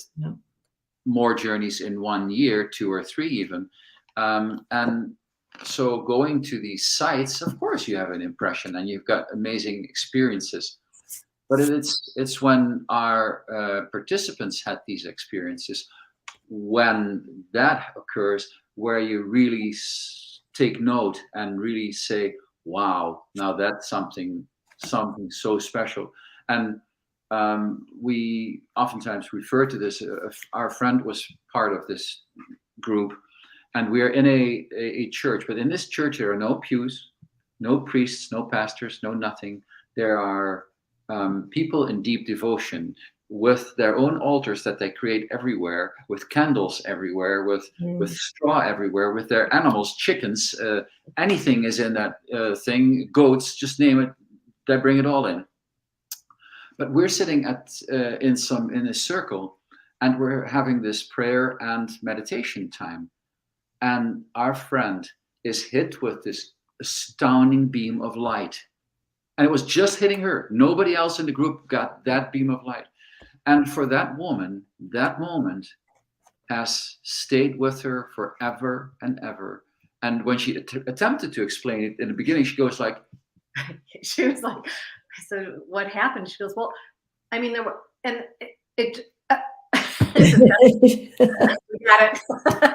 more journeys in 1 year, 2 or 3 even, and so going to these sites, of course, you have an impression and you've got amazing experiences. But it's when our participants had these experiences, when that occurs, where you really take note and really say, "Wow, now that's something so special." And we oftentimes refer to this. Our friend was part of this group, and we are in a church. But in this church, there are no pews, no priests, no pastors, no nothing. There are people in deep devotion with their own altars that they create everywhere, with candles everywhere, with straw everywhere, with their animals, chickens, anything is in that thing, goats, just name it, they bring it all in. But we're sitting in a circle, and we're having this prayer and meditation time, and our friend is hit with this astounding beam of light. And it was just hitting her. Nobody else in the group got that beam of light. And for that woman, that moment has stayed with her forever and ever. And when she attempted to explain it in the beginning, she goes like, she was like, I said, what happened? She goes, well, I mean, there were, and it we got it.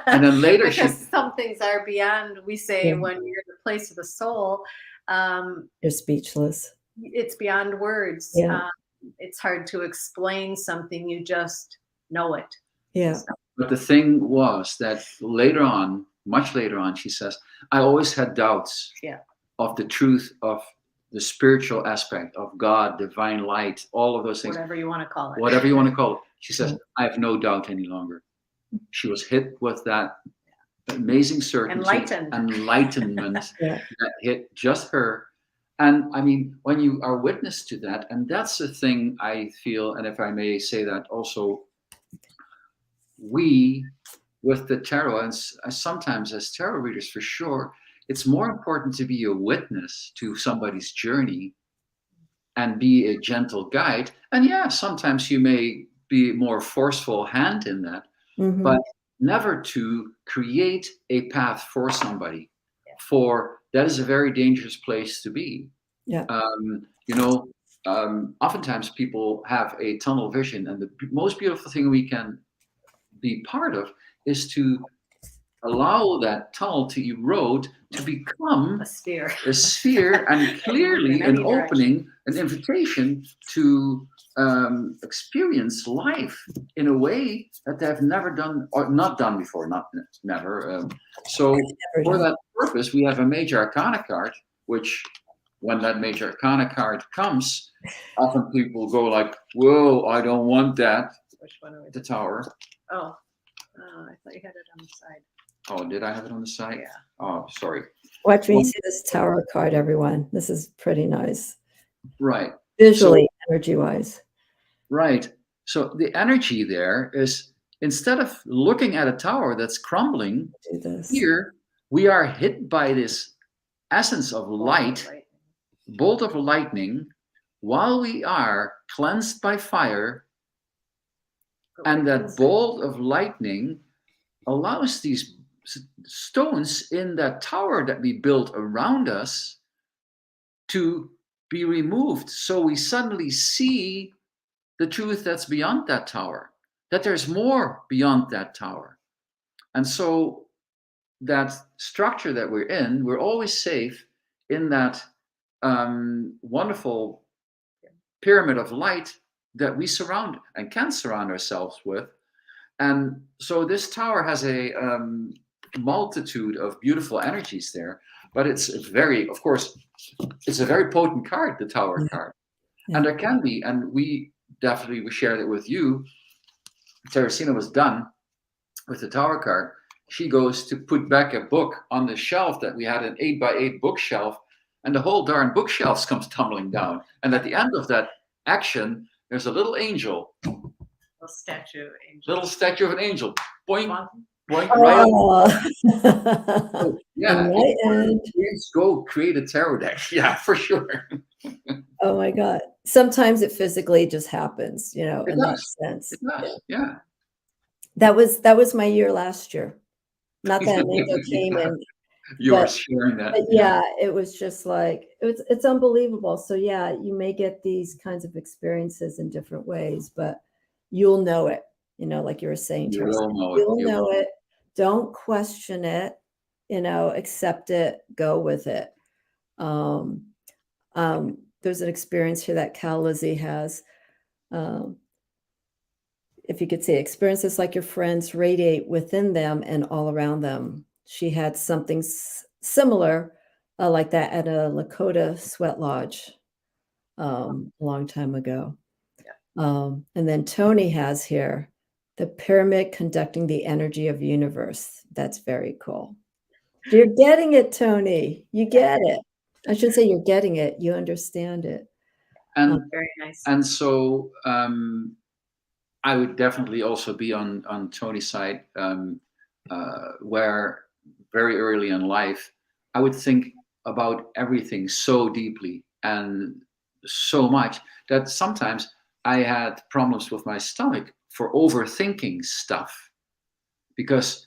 And then later because some things are beyond, we say when you're in the place of the soul, you're speechless. It's beyond words. Yeah. It's hard to explain something, you just know it. Yeah. So. But the thing was that later on, much later on, she says, I always had doubts of the truth of the spiritual aspect of God, divine light, all of those things. Whatever you want to call it. Whatever you want to call it. She says, I have no doubt any longer. She was hit with that amazing certainty, enlightenment that hit just her. And I mean, when you are witness to that, and that's the thing I feel, and if I may say that also, we, with the tarot, and sometimes as tarot readers for sure, it's more important to be a witness to somebody's journey and be a gentle guide. And yeah, sometimes you may be a more forceful hand in that, but never to create a path for somebody. For that is a very dangerous place to be. Yeah. Oftentimes people have a tunnel vision, and the most beautiful thing we can be part of is to allow that tunnel to erode to become a sphere and clearly an opening, an invitation to experience life in a way that they have never done or not done before, never. So for that purpose, we have a major arcana card, which when that major arcana card comes, often people go like, whoa, I don't want that. Which one are we? The Tower. Oh, I thought you had it on the side. Oh, did I have it on the side? Yeah. Oh, sorry. Watch me see this Tower card, everyone. This is pretty nice. Right. Visually, energy-wise. Right. So the energy there is, instead of looking at a tower that's crumbling, here we are hit by this essence of light, bolt of lightning, while we are cleansed by fire. And that bolt of lightning allows these stones in that tower that we built around us to be removed. So we suddenly see the truth that's beyond that tower, that there's more beyond that tower. And so that structure that we're in, we're always safe in that wonderful pyramid of light that we surround and can surround ourselves with. And so this tower has a multitude of beautiful energies there, but it's very, of course, it's a very potent card, the Tower card. And there can be, and we shared it with you. Teressena was done with the Tower card. She goes to put back a book on the shelf that we had, an 8x8 bookshelf, and the whole darn bookshelf comes tumbling down. And at the end of that action, there's a little angel. Little statue of an angel. Boink, boink, right. So, yeah, please go create a tarot deck. Yeah, for sure. Oh my God. Sometimes it physically just happens, in that sense. It does, yeah. That was my year last year. Not that Nico came in. You were sharing that. But yeah, it was just like, it's unbelievable. So yeah, you may get these kinds of experiences in different ways, but you'll know it, like you were saying, you'll know it. Don't question it, accept it, go with it. There's an experience here that Cal Lizzie has. If you could say, experiences like your friends radiate within them and all around them. She had something similar like that at a Lakota sweat lodge a long time ago. And then Tony has here the pyramid conducting the energy of universe. That's very cool. You're getting it, Tony. You get it. I should say you're getting it. You understand it. And very nice. And so I would definitely also be on Tony's side, where very early in life, I would think about everything so deeply and so much that sometimes I had problems with my stomach for overthinking stuff, because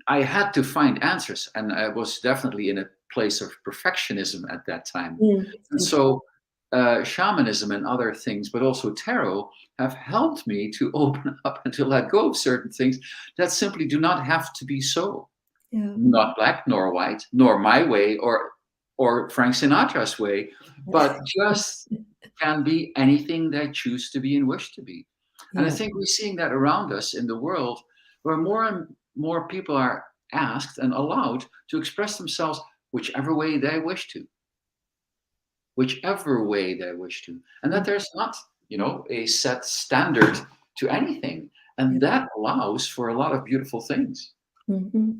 I had to find answers, and I was definitely in a place of perfectionism at that time. And so shamanism and other things, but also tarot, have helped me to open up and to let go of certain things that simply do not have to be so. Yeah. Not black nor white, nor my way or Frank Sinatra's way, but just can be anything they choose to be and wish to be. And I think we're seeing that around us in the world, where more and more people are asked and allowed to express themselves whichever way they wish to. Whichever way they wish to. And that there's not, a set standard to anything. And that allows for a lot of beautiful things. Mm-hmm.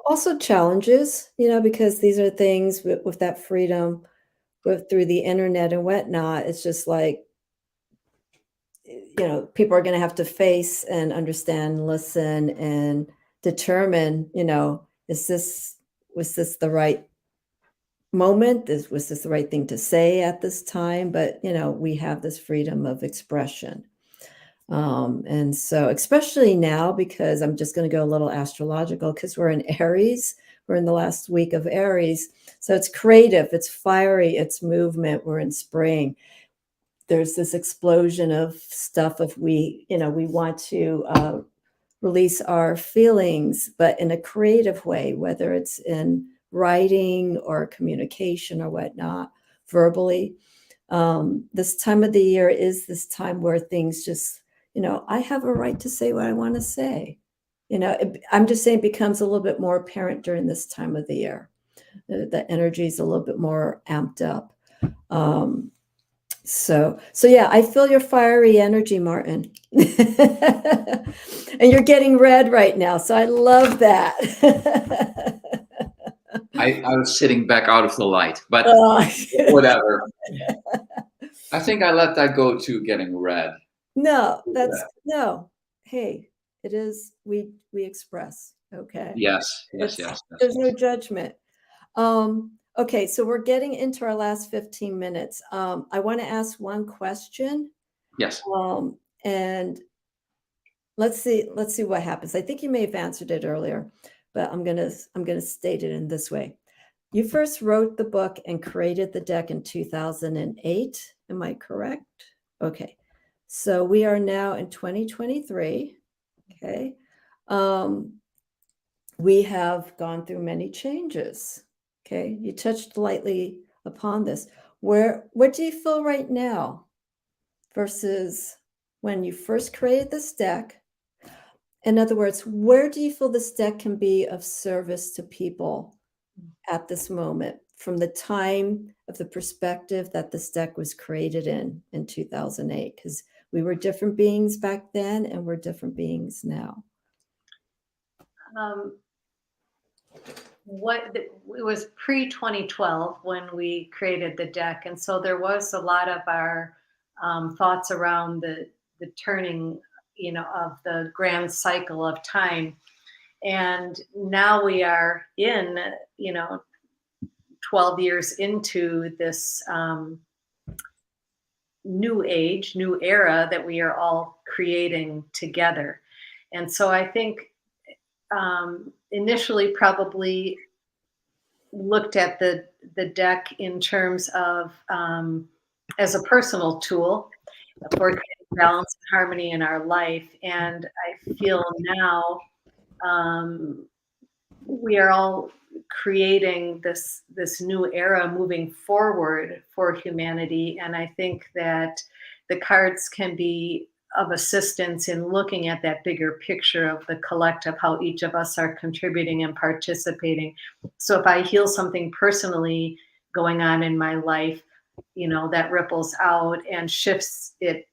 Also challenges, because these are things with that freedom through the internet and whatnot. It's just like, people are going to have to face and understand, listen, and determine, was this the right moment? Was this the right thing to say at this time? But, we have this freedom of expression. And so, especially now, because I'm just going to go a little astrological, because we're in Aries, we're in the last week of Aries. So it's creative, it's fiery, it's movement. We're in spring. There's this explosion of stuff if we want to release our feelings, but in a creative way, whether it's in writing or communication or whatnot, verbally. This time of the year is this time where things just, I have a right to say what I want to say. I'm just saying it becomes a little bit more apparent during this time of the year. The energy is a little bit more amped up. So yeah, I feel your fiery energy, Martin. And you're getting red right now. So I love that. I was sitting back out of the light, but whatever. I think I let that go to getting red. No, no. Hey, it is, we express. Okay. Yes. There's no judgment. Okay, so we're getting into our last 15 minutes. I want to ask one question. Yes. And let's see what happens. I think you may have answered it earlier, but I'm gonna state it in this way. You first wrote the book and created the deck in 2008. Am I correct? Okay. So we are now in 2023. Okay. we have gone through many changes. Okay, you touched lightly upon this. What do you feel right now versus when you first created this deck? In other words, where do you feel this deck can be of service to people at this moment from the time of the perspective that this deck was created in 2008? Because we were different beings back then and we're different beings now. It was pre-2012 when we created the deck, and so there was a lot of our thoughts around the turning, of the grand cycle of time. And now we are in, 12 years into this new age, new era that we are all creating together. And so I think initially probably looked at the deck in terms of as a personal tool for balance and harmony in our life. And I feel now we are all creating this new era moving forward for humanity. And I think that the cards can be of assistance in looking at that bigger picture of the collective, how each of us are contributing and participating. So if I heal something personally going on in my life, that ripples out and shifts it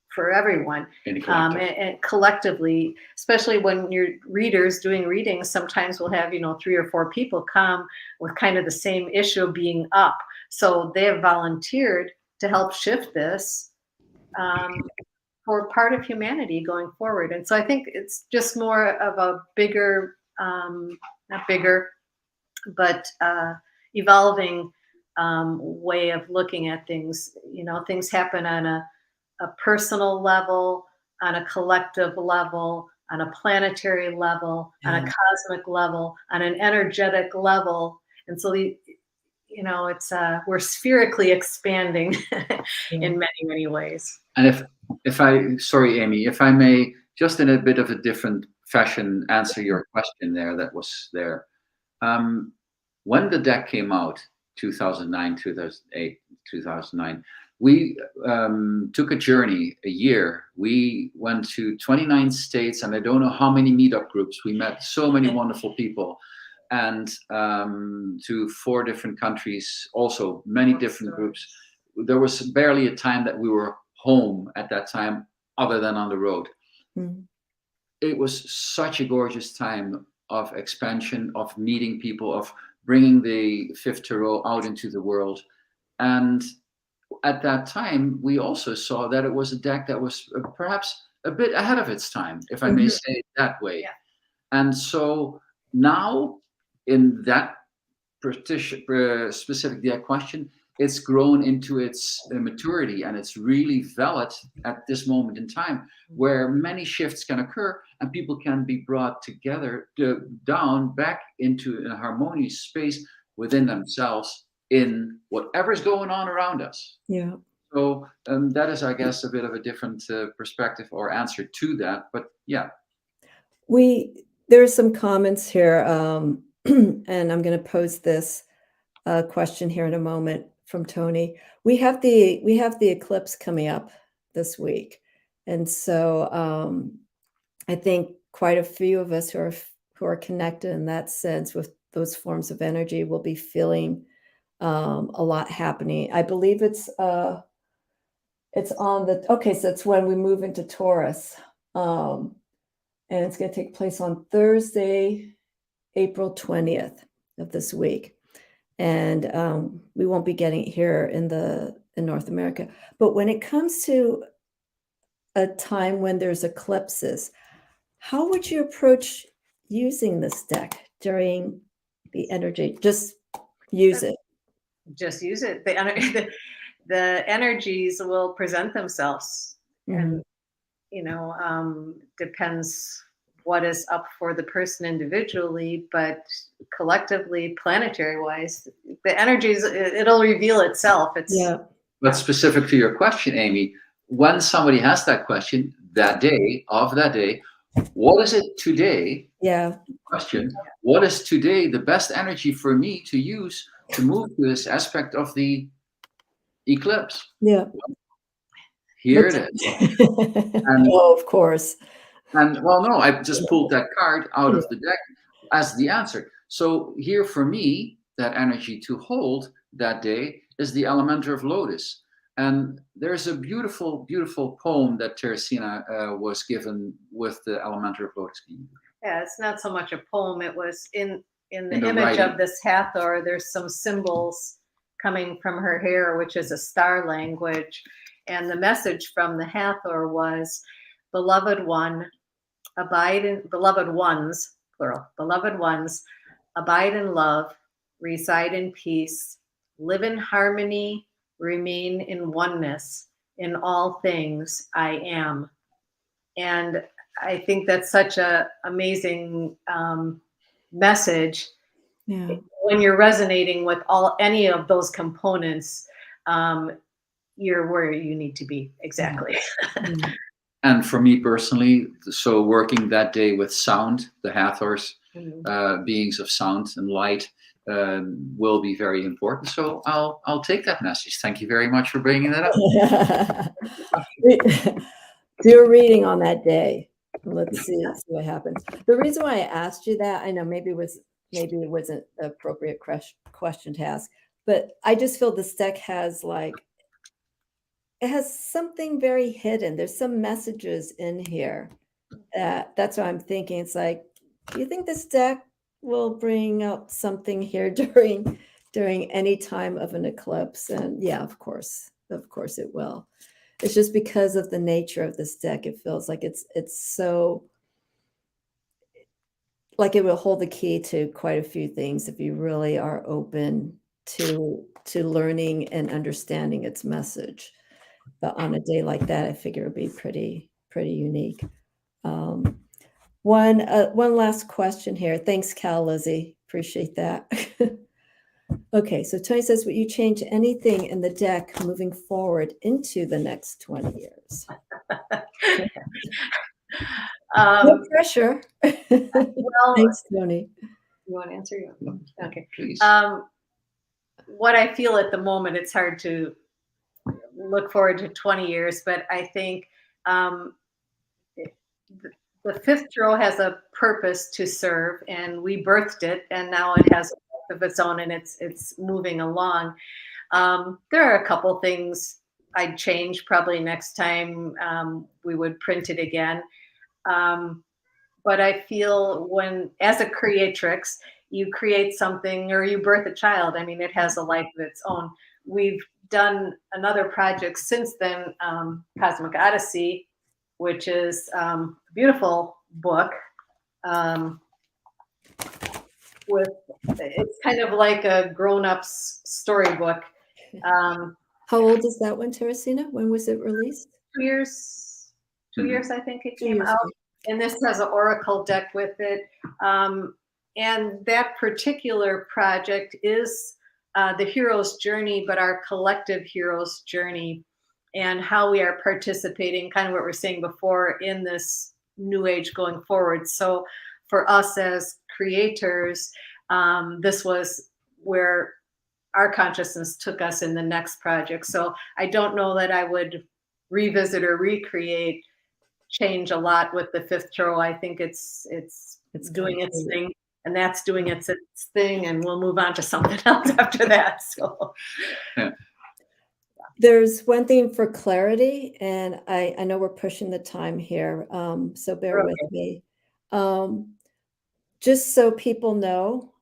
for everyone. And collectively, especially when you're readers doing readings, sometimes we'll have 3 or 4 people come with kind of the same issue being up, so they have volunteered to help shift this for part of humanity going forward. And so I think it's just more of a bigger, not bigger, but evolving way of looking at things. Things happen on a personal level, on a collective level, on a planetary level, on a cosmic level, on an energetic level. And so it's we're spherically expanding in many, many ways. And sorry, Amy, if I may, just in a bit of a different fashion, answer your question that was there. When the deck came out, 2009, 2008, 2009, we took a journey, a year. We went to 29 states, and I don't know how many meetup groups. We met so many wonderful people, and to 4 different countries, also many different groups. There was barely a time that we were home at that time, other than on the road. Mm-hmm. It was such a gorgeous time of expansion, of meeting people, of bringing the 5th Tarot out into the world. And at that time, we also saw that it was a deck that was perhaps a bit ahead of its time, if I may say it that way. Yeah. And so now, in that specific deck question, it's grown into its maturity, and it's really valid at this moment in time, where many shifts can occur and people can be brought together, down back into a harmonious space within themselves in whatever's going on around us. Yeah. So that is, I guess, a bit of a different perspective or answer to that. But yeah. There are some comments here, and I'm going to pose this question here in a moment from Tony. We have the eclipse coming up this week, and so I think quite a few of us who are connected in that sense with those forms of energy will be feeling a lot happening. I believe it's on so it's when we move into Taurus, and it's going to take place on Thursday, April 20th of this week. And we won't be getting it here in North America. But when it comes to a time when there's eclipses, how would you approach using this deck during the energy? Just use it. Just use it. The energies will present themselves, and depends what is up for the person individually, but collectively, planetary wise, the energies, it'll reveal itself. But specific to your question, Amy, when somebody has that question that day, What is it today? Yeah. Question. What is today the best energy for me to use to move to this aspect of the eclipse? Yeah. Here it is. And Oh, of course. well, no, I just pulled that card out Yeah. of the deck as the answer. So here for me, that energy to hold that day is the Elementor of Lotus. And there's a beautiful, beautiful poem that Teressena was given with the Elementor of Lotus. Yeah, it's not so much a poem. It was in the the image writing. of this Hathor. There's some symbols coming from her hair, which is a star language, and the message from the Hathor was, "Beloved one, beloved ones, plural, beloved ones, abide in love, reside in peace, live in harmony, remain in oneness. In all things, I am." And I think that's such a amazing message. Yeah. When you're resonating with any of those components, you're where you need to be. Exactly. Yeah. And for me personally, so working that day with sound, the Hathors, beings of sound and light, will be very important. So I'll take that message. Thank you very much for bringing that up. Do a reading on that day. Let's see what happens. The reason why I asked you that, I know maybe it wasn't the appropriate question to ask, but I just feel this deck has it has something very hidden. There's some messages in here. That's what I'm thinking. It's like, do you think this deck will bring up something here during any time of an eclipse? And yeah, of course it will. It's just because of the nature of this deck. It feels like it's so like it will hold the key to quite a few things if you really are open to learning and understanding its message. But on a day like that, I figure it'd be pretty unique. One last question here. Thanks, Cal, Lizzie. Appreciate that. Okay, so Tony says, would you change anything in the deck moving forward into the next 20 years? No pressure. Well, thanks, Tony. You want to answer? Okay. Please. What I feel at the moment, it's hard to look forward to 20 years, but I think the fifth row has a purpose to serve, and we birthed it, and now it has a life of its own, and it's moving along. There are a couple things I'd change probably next time we would print it again. But I feel as a creatrix, you create something or you birth a child. I mean, it has a life of its own. We've done another project since then, Cosmic Odyssey, which is a beautiful book. It's kind of like a grown-up's storybook. How old is that one, Teressena? When was it released? 2 years. 2 years, I think it 2 came years out. ago. And this has an oracle deck with it. And that particular project is the hero's journey, but our collective hero's journey, and how we are participating, kind of what we were saying before, in this new age going forward. So for us as creators, this was where our consciousness took us in the next project. So I don't know that I would revisit or recreate, change a lot with the fifth row. I think it's doing its thing, and that's doing its thing, and we'll move on to something else after that. So there's one thing for clarity, and I know we're pushing the time here, so bear with me. Just so people know,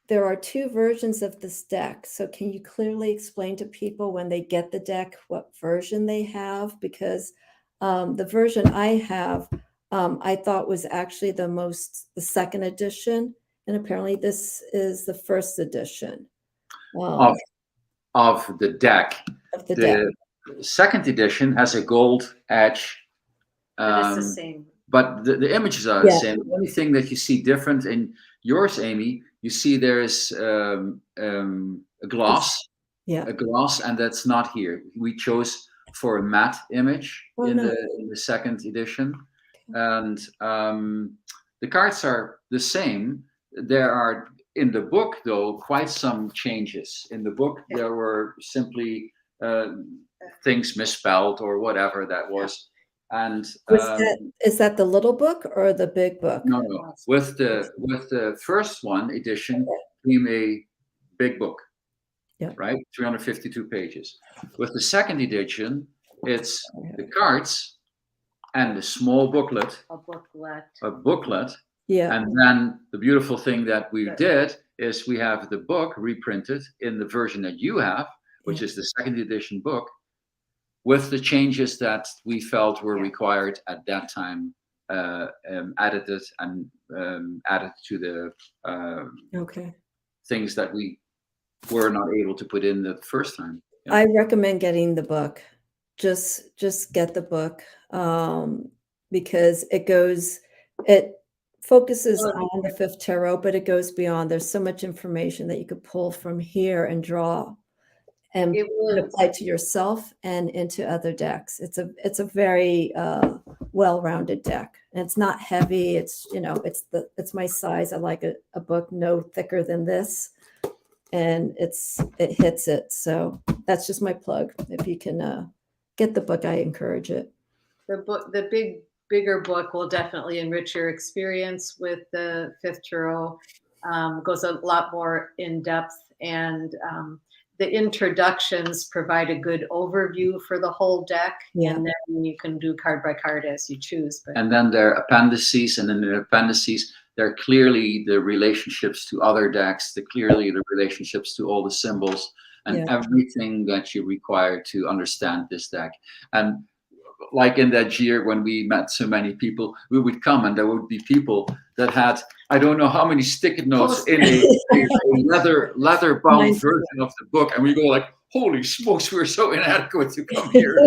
there are 2 versions of this deck. So can you clearly explain to people when they get the deck what version they have? Because the version I have, I thought was actually the second edition, and apparently this is the first edition of the deck. Of the deck. Second edition has a gold edge. It's the same. But the images are the same. The only thing that you see different in yours, Amy, you see there's a gloss. Yeah. A gloss, and that's not here. We chose for a matte image in the second edition. and the cards are the same. There are in the book, though, quite some changes. In the book, there were simply things misspelled or whatever that was, and is that the little book or the big book? no. With the first one edition came a big book, right, 352 pages. With the second edition, it's the cards and the small booklet, a booklet. Yeah. And then the beautiful thing that we did is we have the book reprinted in the version that you have, which is the second edition book, with the changes that we felt were required at that time, edited and added to the things that we were not able to put in the first time. Yeah. I recommend getting the book. Just get the book, because it focuses on the fifth tarot, but it goes beyond. There's so much information that you could pull from here and draw and apply to yourself and into other decks. It's a very well-rounded deck, and it's not heavy. It's it's my size. I like a book no thicker than this, and it hits it. So that's just my plug. If you can get the book, I encourage it. The bigger book will definitely enrich your experience with the fifth tarot. Goes a lot more in depth, and the introductions provide a good overview for the whole deck, and then you can do card by card as you choose. And then there are appendices, and in the appendices, there are clearly the relationships to other decks, clearly the relationships to all the symbols, and everything that you require to understand this deck. And like in that year when we met so many people, we would come and there would be people that had, I don't know how many sticky notes in a leather bound version of the book. And we go like, holy smokes, we're so inadequate to come here.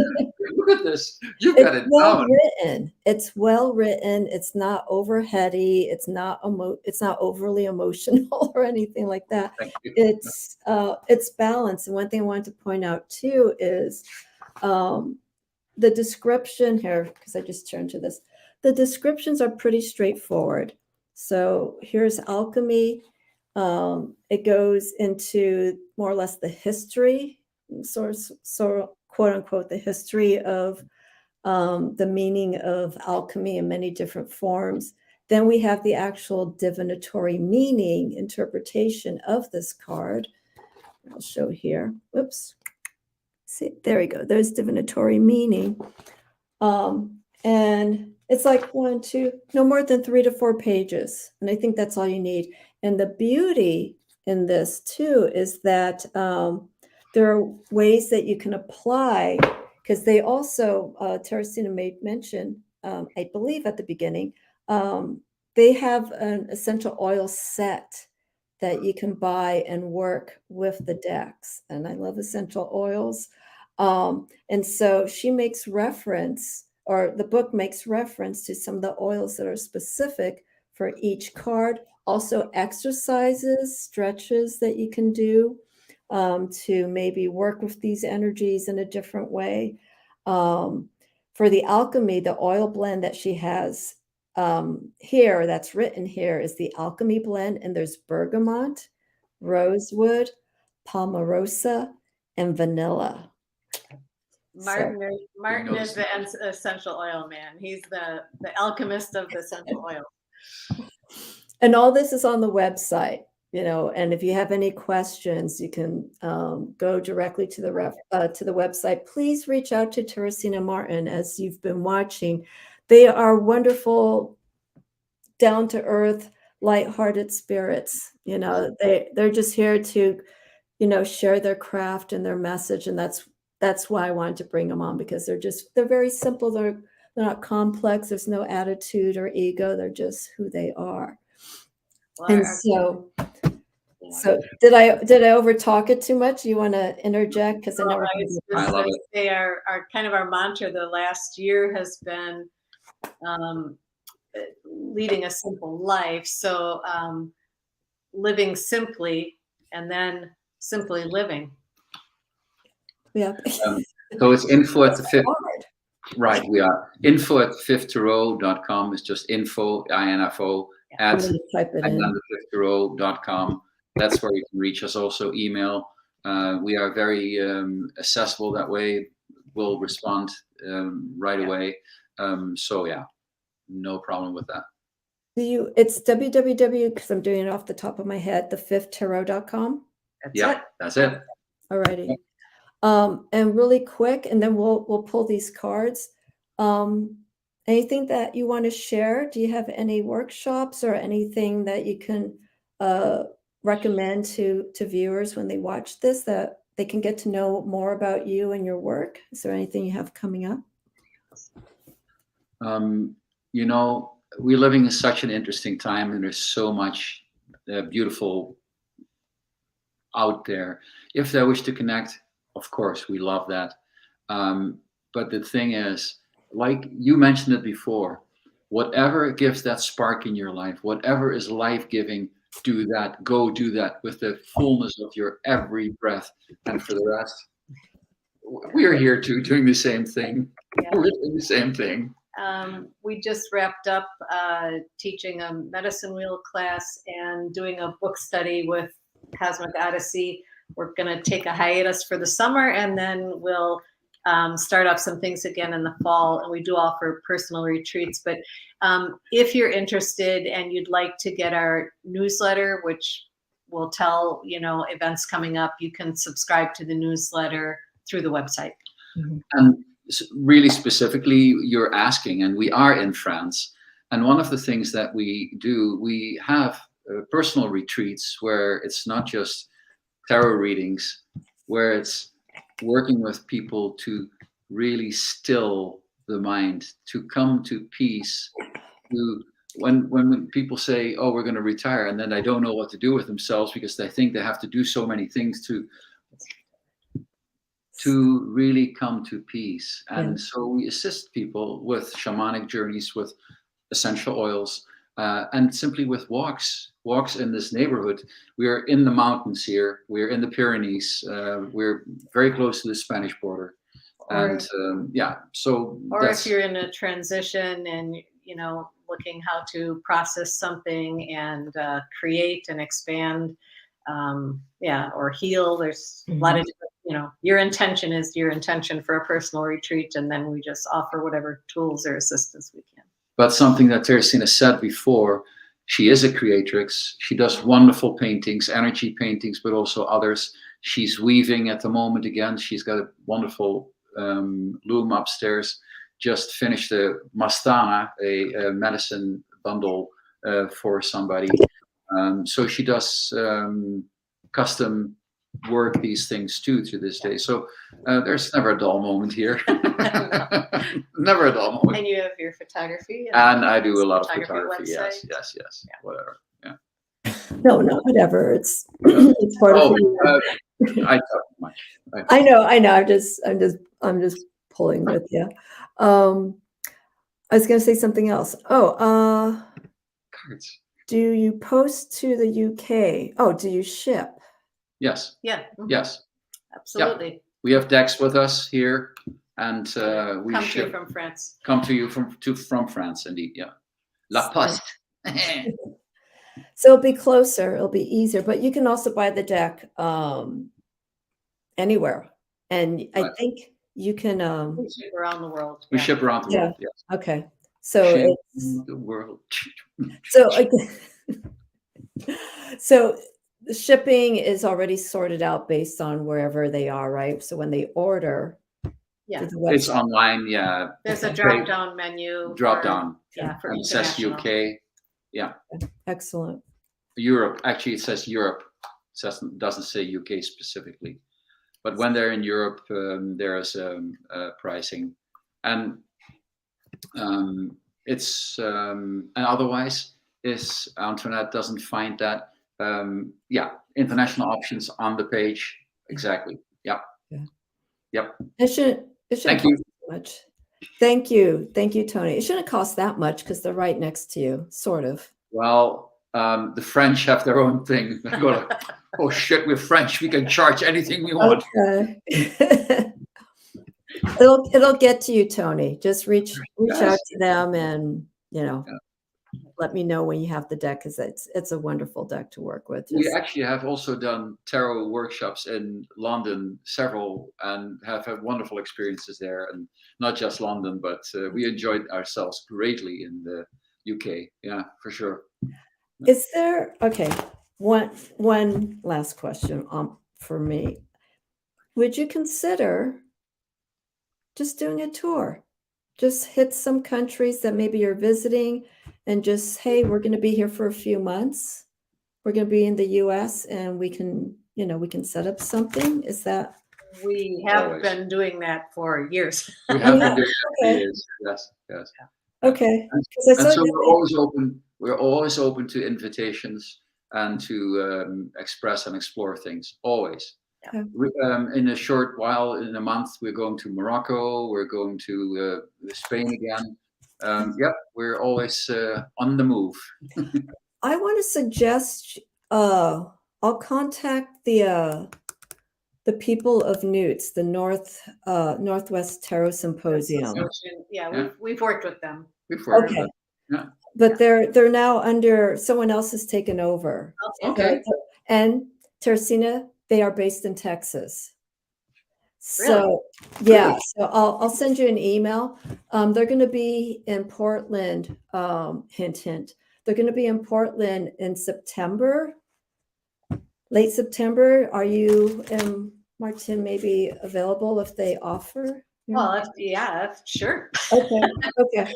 Look at this. You got it down. Written. It's well written. It's not overheady. It's not overly emotional or anything like that. It's balanced. And one thing I wanted to point out too is the description here, because I just turned to this. The descriptions are pretty straightforward. So here's alchemy. It goes into more or less the history, so quote unquote, the history of the meaning of alchemy in many different forms. Then we have the actual divinatory meaning interpretation of this card. I'll show here. Whoops. See, there we go. There's divinatory meaning. And it's like no more than 3 to 4 pages. And I think that's all you need. And the beauty in this too is that there are ways that you can apply, because they also, Teressena made mention, I believe at the beginning, they have an essential oil set that you can buy and work with the decks. And I love essential oils. And so she makes reference, or the book makes reference to some of the oils that are specific for each card. Also exercises, stretches that you can do to maybe work with these energies in a different way. For the alchemy, the oil blend that she has here, that's written here, is the alchemy blend, and there's bergamot, rosewood, palmarosa, and vanilla. Martin is the essential oil man. He's the alchemist of the essential oil. And all this is on the website, and if you have any questions, you can go directly to the website. Please reach out to Teressena and Martien as you've been watching. They are wonderful, down-to-earth, lighthearted spirits. They're just here to, share their craft and their message, and that's why I wanted to bring them on, because they're very simple. They're not complex. There's no attitude or ego. They're just who they are. Well, and so did I overtalk it too much? You want to interject? Because I know I love it. They are kind of our mantra. The last year has been leading a simple life. So living simply, and then simply living. Yeah. So it's info at the fifth. Right, we are. info@fifthrow.com is just info, info, I'm at going to type it in. fifthrow.com. That's where you can reach us. Also email. We are very accessible that way. We'll respond right away. So yeah, no problem with that. It's www, because I'm doing it off the top of my head, thefifthtarot.com. That's Yeah, it. that's it. Alrighty. And really quick, and then we'll pull these cards. Anything that you want to share? Do you have any workshops or anything that you can recommend to viewers when they watch this, that they can get to know more about you and your work? Is there anything you have coming up? You know, we're living in such an interesting time, and there's so much beautiful out there. If they wish to connect, of course, we love that. But the thing is, like you mentioned it before, whatever gives that spark in your life, whatever is life-giving, do that. Go do that with the fullness of your every breath. And for the rest, we are here too, doing the same thing. Yeah. We're doing the same thing. We just wrapped up teaching a medicine wheel class and doing a book study with Cosmic Odyssey. We're going to take a hiatus for the summer, and then we'll start up some things again in the fall. And we do offer personal retreats. But if you're interested and you'd like to get our newsletter, which will tell events coming up, you can subscribe to the newsletter through the website. Mm-hmm. And really specifically, you're asking, and we are in France. And one of the things that we do, we have personal retreats where it's not just tarot readings, where it's working with people to really still the mind, to come to peace. When people say, oh, we're going to retire, and then they don't know what to do with themselves because they think they have to do so many things to really come to peace. And so we assist people with shamanic journeys, with essential oils, and simply with walks in this neighborhood. We are in the mountains here. We're in the Pyrenees. We're very close to the Spanish border. And or if you're in a transition and looking how to process something and create and expand, or heal, there's a lot of different, your intention is your intention for a personal retreat, and then we just offer whatever tools or assistance we can. But something that Teressena said before, she is a creatrix. She does wonderful paintings, energy paintings, but also others. She's weaving at the moment again. She's got a wonderful loom upstairs. Just finished a mastana, a medicine bundle for somebody. So she does custom work these things too to this day. So there's never a dull moment here. Never a dull moment. And you have your photography. And I do a lot of photography. Website. Yes. Yeah. Whatever. Yeah. No, not whatever. It's part of you. I talk too much. I know. I'm just pulling with you. I was going to say something else. Cards. Do you post to the UK? Oh, do you ship? Yes. Yeah. Yes. Absolutely. Yeah. We have Dex with us here, and we come ship. to you from France. Come to you from France, indeed. Yeah. La Poste. So it'll be closer. It'll be easier, but you can also buy the deck anywhere, and right. I think you can. We ship around the world. We ship around the world. Yes. Okay. So it's the world. So the shipping is already sorted out based on wherever they are, right? So when they order, it's online. Yeah, there's a drop-down menu. Drop-down. For it says UK. Yeah. Excellent. Europe. Actually, it says Europe. It doesn't say UK specifically. But when they're in Europe, there is pricing, and it's and otherwise, if Antoinette doesn't find that, international options on the page. Exactly. Yep. Yep. It shouldn't Thank cost you. much. Thank you, Tony. It shouldn't cost that much because they're right next to you, sort of. Well, the French have their own thing. They go like, oh shit, we're French. We can charge anything we want. Okay. It'll get to you, Tony. Just reach Yes. out to them and, Yeah. let me know when you have the deck, because it's a wonderful deck to work with. We Just actually have also done tarot workshops in London, several, and have had wonderful experiences there. And not just London, but we enjoyed ourselves greatly in the UK. Yeah, for sure. is there okay, one last question for me. Would you consider just doing a tour? Just hit some countries that maybe you're visiting and just, hey, we're going to be here for a few months. We're going to be in the US and we can set up something. Is that We have Always. been doing that for years. We have Yeah, been doing that for okay. years. Yes, yes. Okay? And, 'Cause I and saw so you we're always open. We're always open to invitations and to express and explore things. Always. Okay. In a short while, in a month, we're going to Morocco. We're going to Spain again. Yep, we're always on the move. I want to suggest I'll contact the people of Newts, the Northwest Tarot Symposium. Yeah, Yeah. we've worked with them. We've worked Okay. with that. But they're now under someone else has taken over. Okay. And Teressena, they are based in Texas. Really? So yeah, so I'll send you an email. They're going to be in Portland. Hint, hint. They're going to be in Portland in September, late September. Are you and Martin maybe available if they offer? Well, sure. Okay. Okay.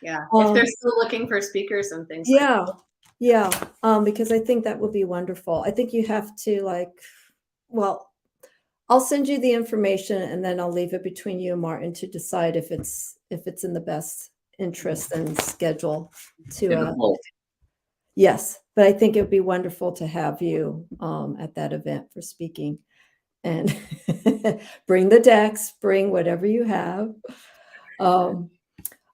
Yeah, if they're still looking for speakers and things. Like Yeah. that. Yeah. Because I think that would be wonderful. I think you have to well, I'll send you the information and then I'll leave it between you and Martin to decide if it's in the best interest and schedule In the to fall. yes, but I think it would be wonderful to have you at that event for speaking and bring the decks, bring whatever you have.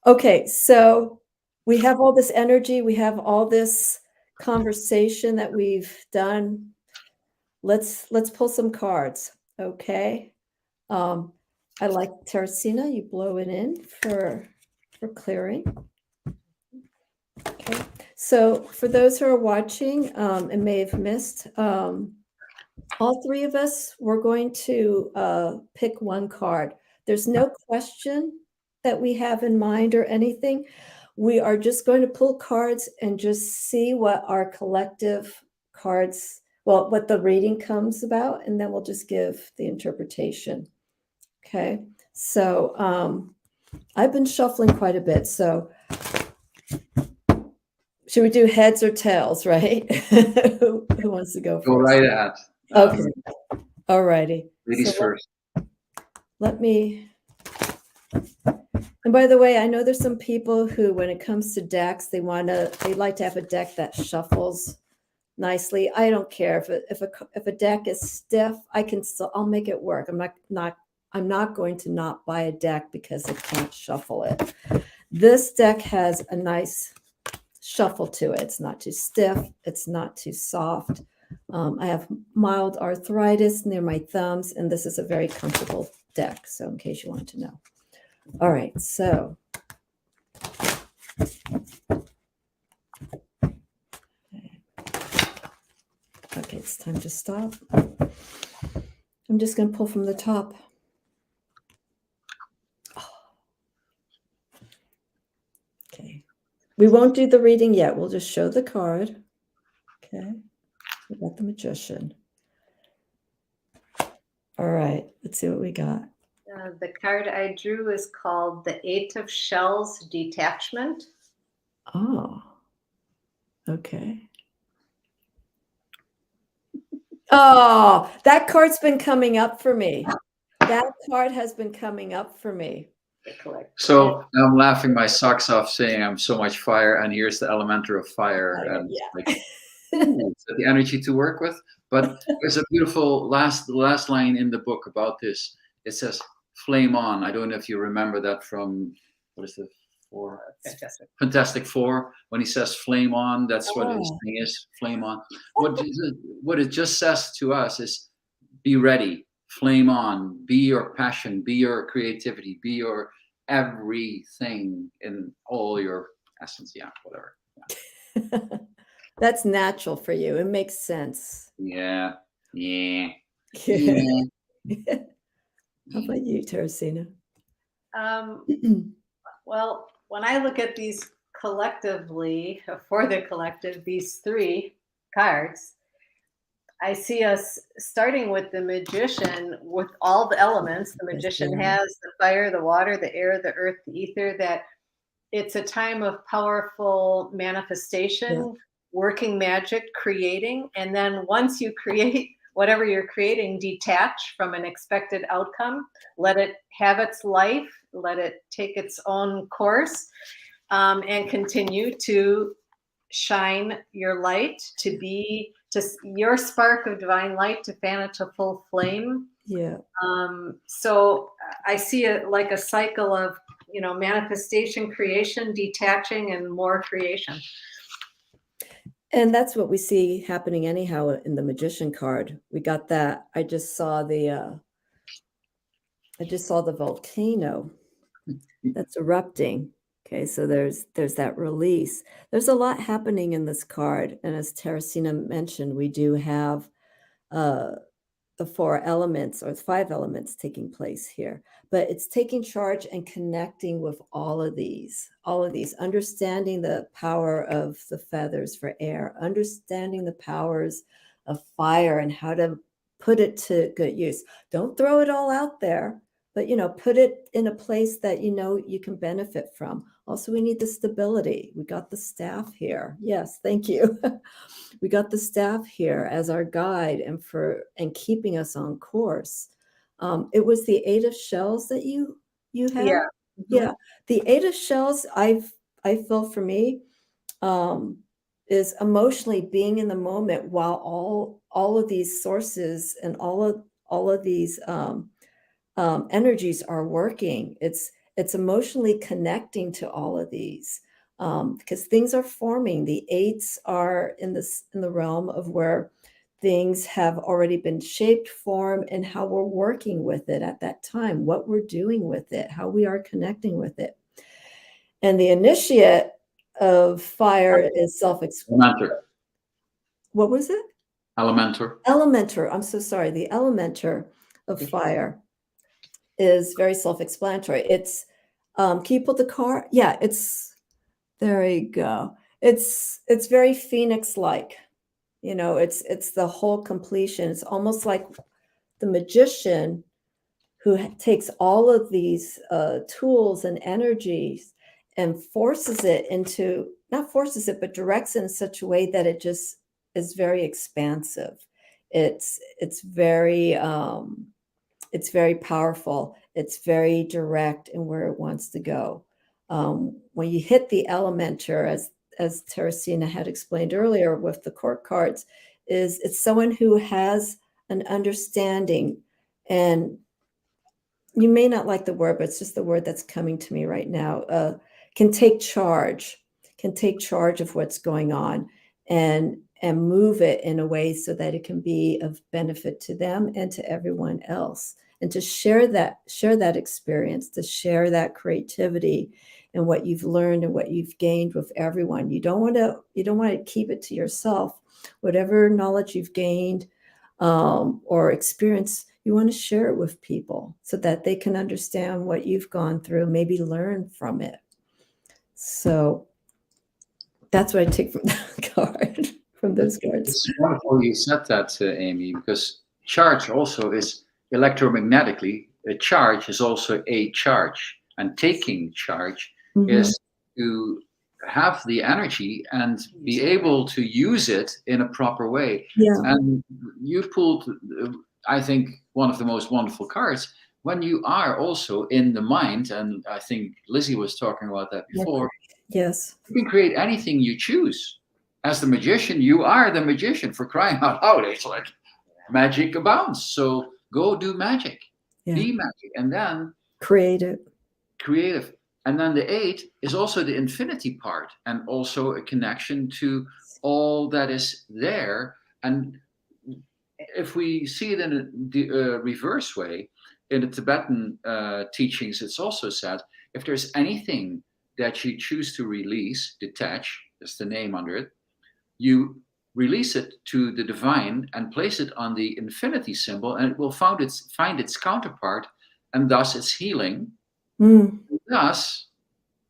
Okay, so we have all this energy, we have all this conversation that we've done. Let's pull some cards, okay? I like Teressena, you blow it in for clearing. Okay, so for those who are watching and may have missed, all three of us, we're going to pick one card. There's no question that we have in mind or anything. We are just going to pull cards and just see what our collective cards, well, what the reading comes about, and then we'll just give the interpretation. Okay, so I've been shuffling quite a bit. So should we do heads or tails, right? Who wants to go first? Go right ahead. Okay. All righty. Ladies first. Let me. And by the way, I know there's some people who, when it comes to decks, they like to have a deck that shuffles nicely. I don't care if a deck is stiff, I'll make it work. I'm not going to not buy a deck because I can't shuffle it. This deck has a nice shuffle to it. It's not too stiff. It's not too soft. I have mild arthritis near my thumbs, and this is a very comfortable deck. So in case you want to know. All right, so. Okay, it's time to stop. I'm just going to pull from the top. Okay. We won't do the reading yet. We'll just show the card. Okay. We got the Magician. All right. Let's see what we got. The card I drew is called the Eight of Shells Detachment. Oh. Okay. Oh, that card's been coming up for me. That card has been coming up for me. So I'm laughing my socks off saying I'm so much fire, and here's the elemental of fire. And Yeah. the energy to work with. But there's a beautiful the last line in the book about this. It says, flame on. I don't know if you remember that from, what is the four? Fantastic Four. When he says flame on, that's what his thing is, flame on. What it just says to us is, be ready, flame on, be your passion, be your creativity, be your everything in all your essence. Yeah, whatever. That's natural for you. It makes sense. Yeah. Yeah. Yeah. Yeah. How about you, Teressena? Um, well, when I look at these collectively, for the collective, these three cards, I see us starting with the magician with all the elements. The magician Yeah. has the fire, the water, the air, the earth, the ether, that it's a time of powerful manifestation, Yeah. working magic, creating. And then once you create whatever you're creating, detach from an expected outcome, let it have its life, let it take its own course, and continue to shine your light, to be just your spark of divine light, to fan it to full flame. Yeah. So I see it like a cycle of, manifestation, creation, detaching, and more creation. And that's what we see happening anyhow in the magician card. We got that. I just saw the volcano that's erupting. Okay, so there's that release. There's a lot happening in this card, and as Teressena mentioned, we do have uh, the 4 elements or 5 elements taking place here. But it's taking charge and connecting with all of these, understanding the power of the feathers for air, understanding the powers of fire and how to put it to good use. Don't throw it all out there, but put it in a place that you can benefit from. Also, we need the stability. We got the staff here. Yes, thank you. We got the staff here as our guide and keeping us on course. It was the 8 of shells that you had. Yeah. Yeah, the 8 of shells. I feel for me is emotionally being in the moment while all of these sources and all of these energies are working. It's emotionally connecting to all of these because things are forming. The 8s are in the realm of where things have already been shaped, formed, and how we're working with it at that time, what we're doing with it, how we are connecting with it. And the initiate of fire is Elementor. What was it? Elementor. Elementor. I'm so sorry. The elementor of fire is very self-explanatory. It's can you pull the card? Yeah, there you go. It's very phoenix-like. It's the whole completion. It's almost like the magician who takes all of these tools and energies and not forces it, but directs it in such a way that it just is very expansive. It's very powerful. It's very direct in where it wants to go. When you hit the elementer, as Teressena had explained earlier with the court cards, it's someone who has an understanding, and you may not like the word, but it's just the word that's coming to me right now. Can take charge of what's going on and move it in a way so that it can be of benefit to them and to everyone else, and to share that experience, to share that creativity and what you've learned and what you've gained with everyone. You don't want to keep it to yourself. Whatever knowledge you've gained or experience, you want to share it with people so that they can understand what you've gone through, maybe learn from it. So that's what I take from that card, from those cards. It's wonderful you said that, Amy, because charge also is electromagnetically, a charge is also a charge. And taking charge is to have the energy and be able to use it in a proper way. Yeah. And you pulled, I think, one of the most wonderful cards when you are also in the mind. And I think Lizzie was talking about that before. Yes. You can create anything you choose. As the magician, you are the magician, for crying out loud. It's like magic abounds. So go do magic, be magic, and then creative. And then the 8 is also the infinity part, and also a connection to all that is there. And if we see it in a reverse way, in the Tibetan teachings, it's also said if there's anything that you choose to release, detach, that's the name under it, you release it to the divine and place it on the infinity symbol, and it will find its counterpart, and thus it's healing. Thus,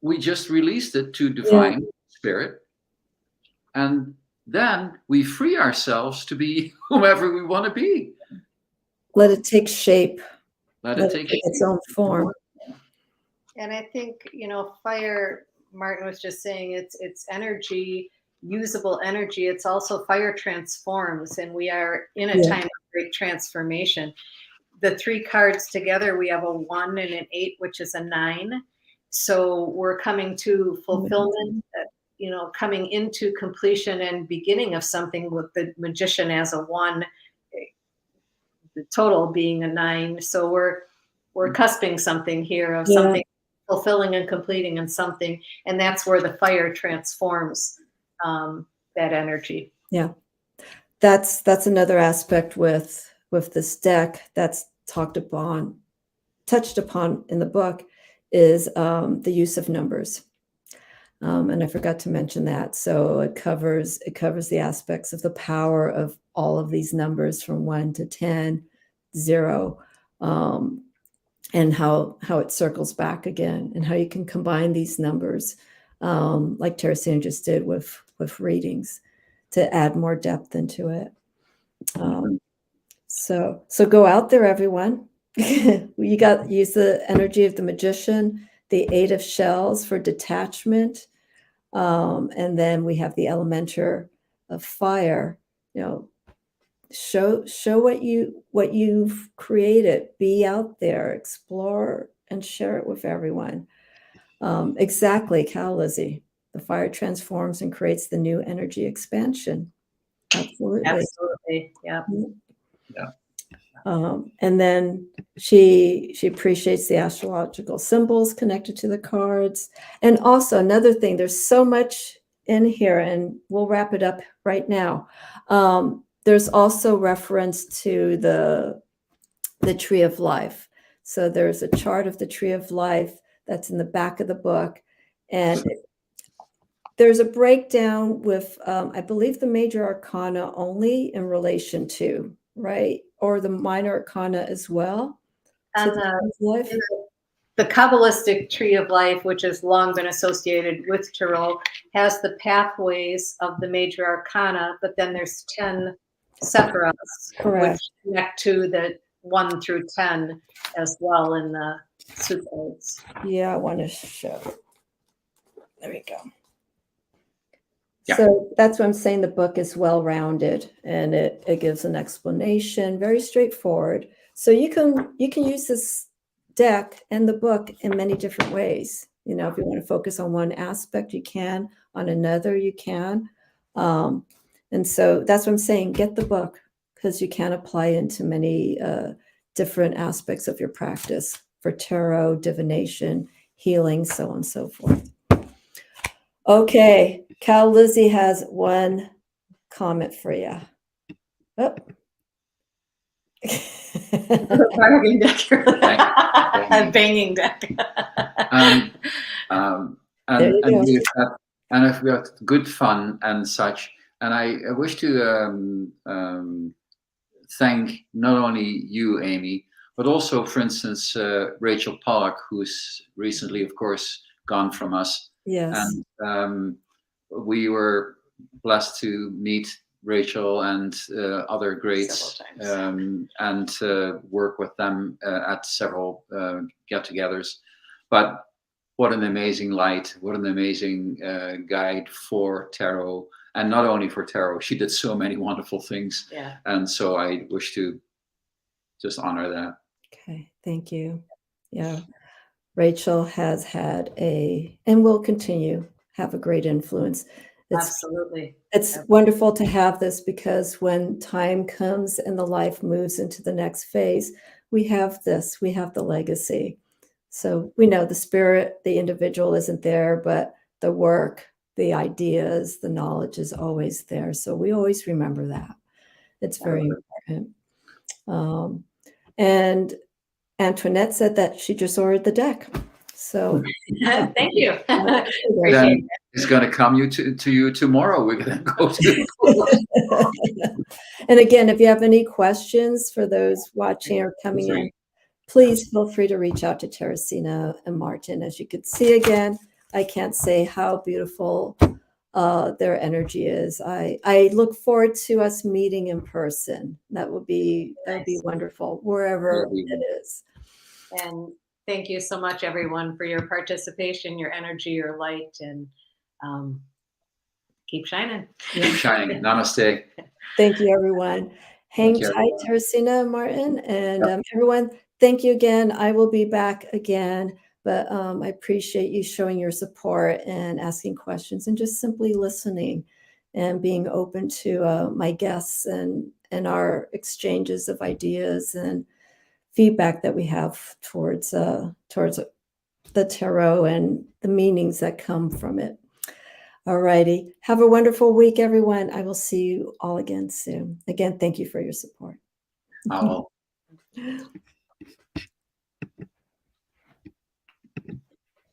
we just released it to divine spirit, and then we free ourselves to be whomever we want to be. Let it take shape. Let it take its own form. And I think, fire, Martin was just saying, it's energy, usable energy. It's also fire transforms, and we are in a time of great transformation. The 3 cards together, we have a 1 and an 8, which is a 9. So we're coming to fulfillment, coming into completion and beginning of something, with the Magician as a 1, the total being a 9. So we're cusping something here of something fulfilling and completing and something, and that's where the fire transforms that energy. Yeah, that's another aspect with this deck that's touched upon in the book, is the use of numbers. And I forgot to mention that. So it covers the aspects of the power of all of these numbers from 1 to 10, 0, and how it circles back again, and how you can combine these numbers, like Teressena just did with readings, to add more depth into it. So go out there, everyone. Use the energy of the Magician, the 8 of shells for detachment, and then we have the Elementer of fire. Show what you've created. Be out there, explore, and share it with everyone. Exactly, Cal Lizzie. The fire transforms and creates the new energy expansion. Absolutely. Yeah. And then she appreciates the astrological symbols connected to the cards. And also another thing, there's so much in here, and we'll wrap it up right now. There's also reference to the Tree of Life. So there's a chart of the Tree of Life that's in the back of the book, and there's a breakdown with, I believe, the major arcana only in relation to, right? Or the minor arcana as well. And the Kabbalistic Tree of Life, which has long been associated with Tarot, has the pathways of the major arcana, but then there's 10 sephiras, which connect to the 1 through 10 as well in the sutras. Yeah, I want to show. There we go. Yeah. So that's what I'm saying. The book is well-rounded, and it gives an explanation, very straightforward. So you can use this deck and the book in many different ways. If you want to focus on one aspect, you can. On another, you can. And so that's what I'm saying. Get the book, because you can apply into many different aspects of your practice for tarot, divination, healing, so on and so forth. Okay, Cal Lizzie has one comment for you. Oh. Bargaining deck. A banging deck. And I've got good fun and such. And I wish to thank not only you, Amy, but also, for instance, Rachel Pollock, who's recently, of course, gone from us. Yes. And we were blessed to meet Rachel and other greats, and work with them at several get-togethers. But what an amazing light, what an amazing guide for tarot. And not only for tarot, she did so many wonderful things. Yeah. And so I wish to just honor that. Okay, thank you. Yeah, Rachel has had and will continue have a great influence. Absolutely. It's wonderful to have this, because when time comes and the life moves into the next phase, we have the legacy. So we know the spirit, the individual isn't there, but the work, the ideas, the knowledge is always there. So we always remember that. It's very important. Right. And Antoinette said that she just ordered the deck. So Thank you. Then it's going to come to you tomorrow. We're going to go to. And again, if you have any questions for those watching or coming in, please feel free to reach out to Teressena and Martien. As you could see again, I can't say how beautiful their energy is. I look forward to us meeting in person. That would be wonderful, wherever it is. And thank you so much, everyone, for your participation, your energy, your light, and keep shining. Keep shining. Namaste. Thank you, everyone. Hang tight, Teressena and Martien. And everyone, thank you again. I will be back again. But I appreciate you showing your support and asking questions and just simply listening and being open to my guests and our exchanges of ideas and feedback that we have towards the tarot and the meanings that come from it. All righty. Have a wonderful week, everyone. I will see you all again soon. Again, thank you for your support.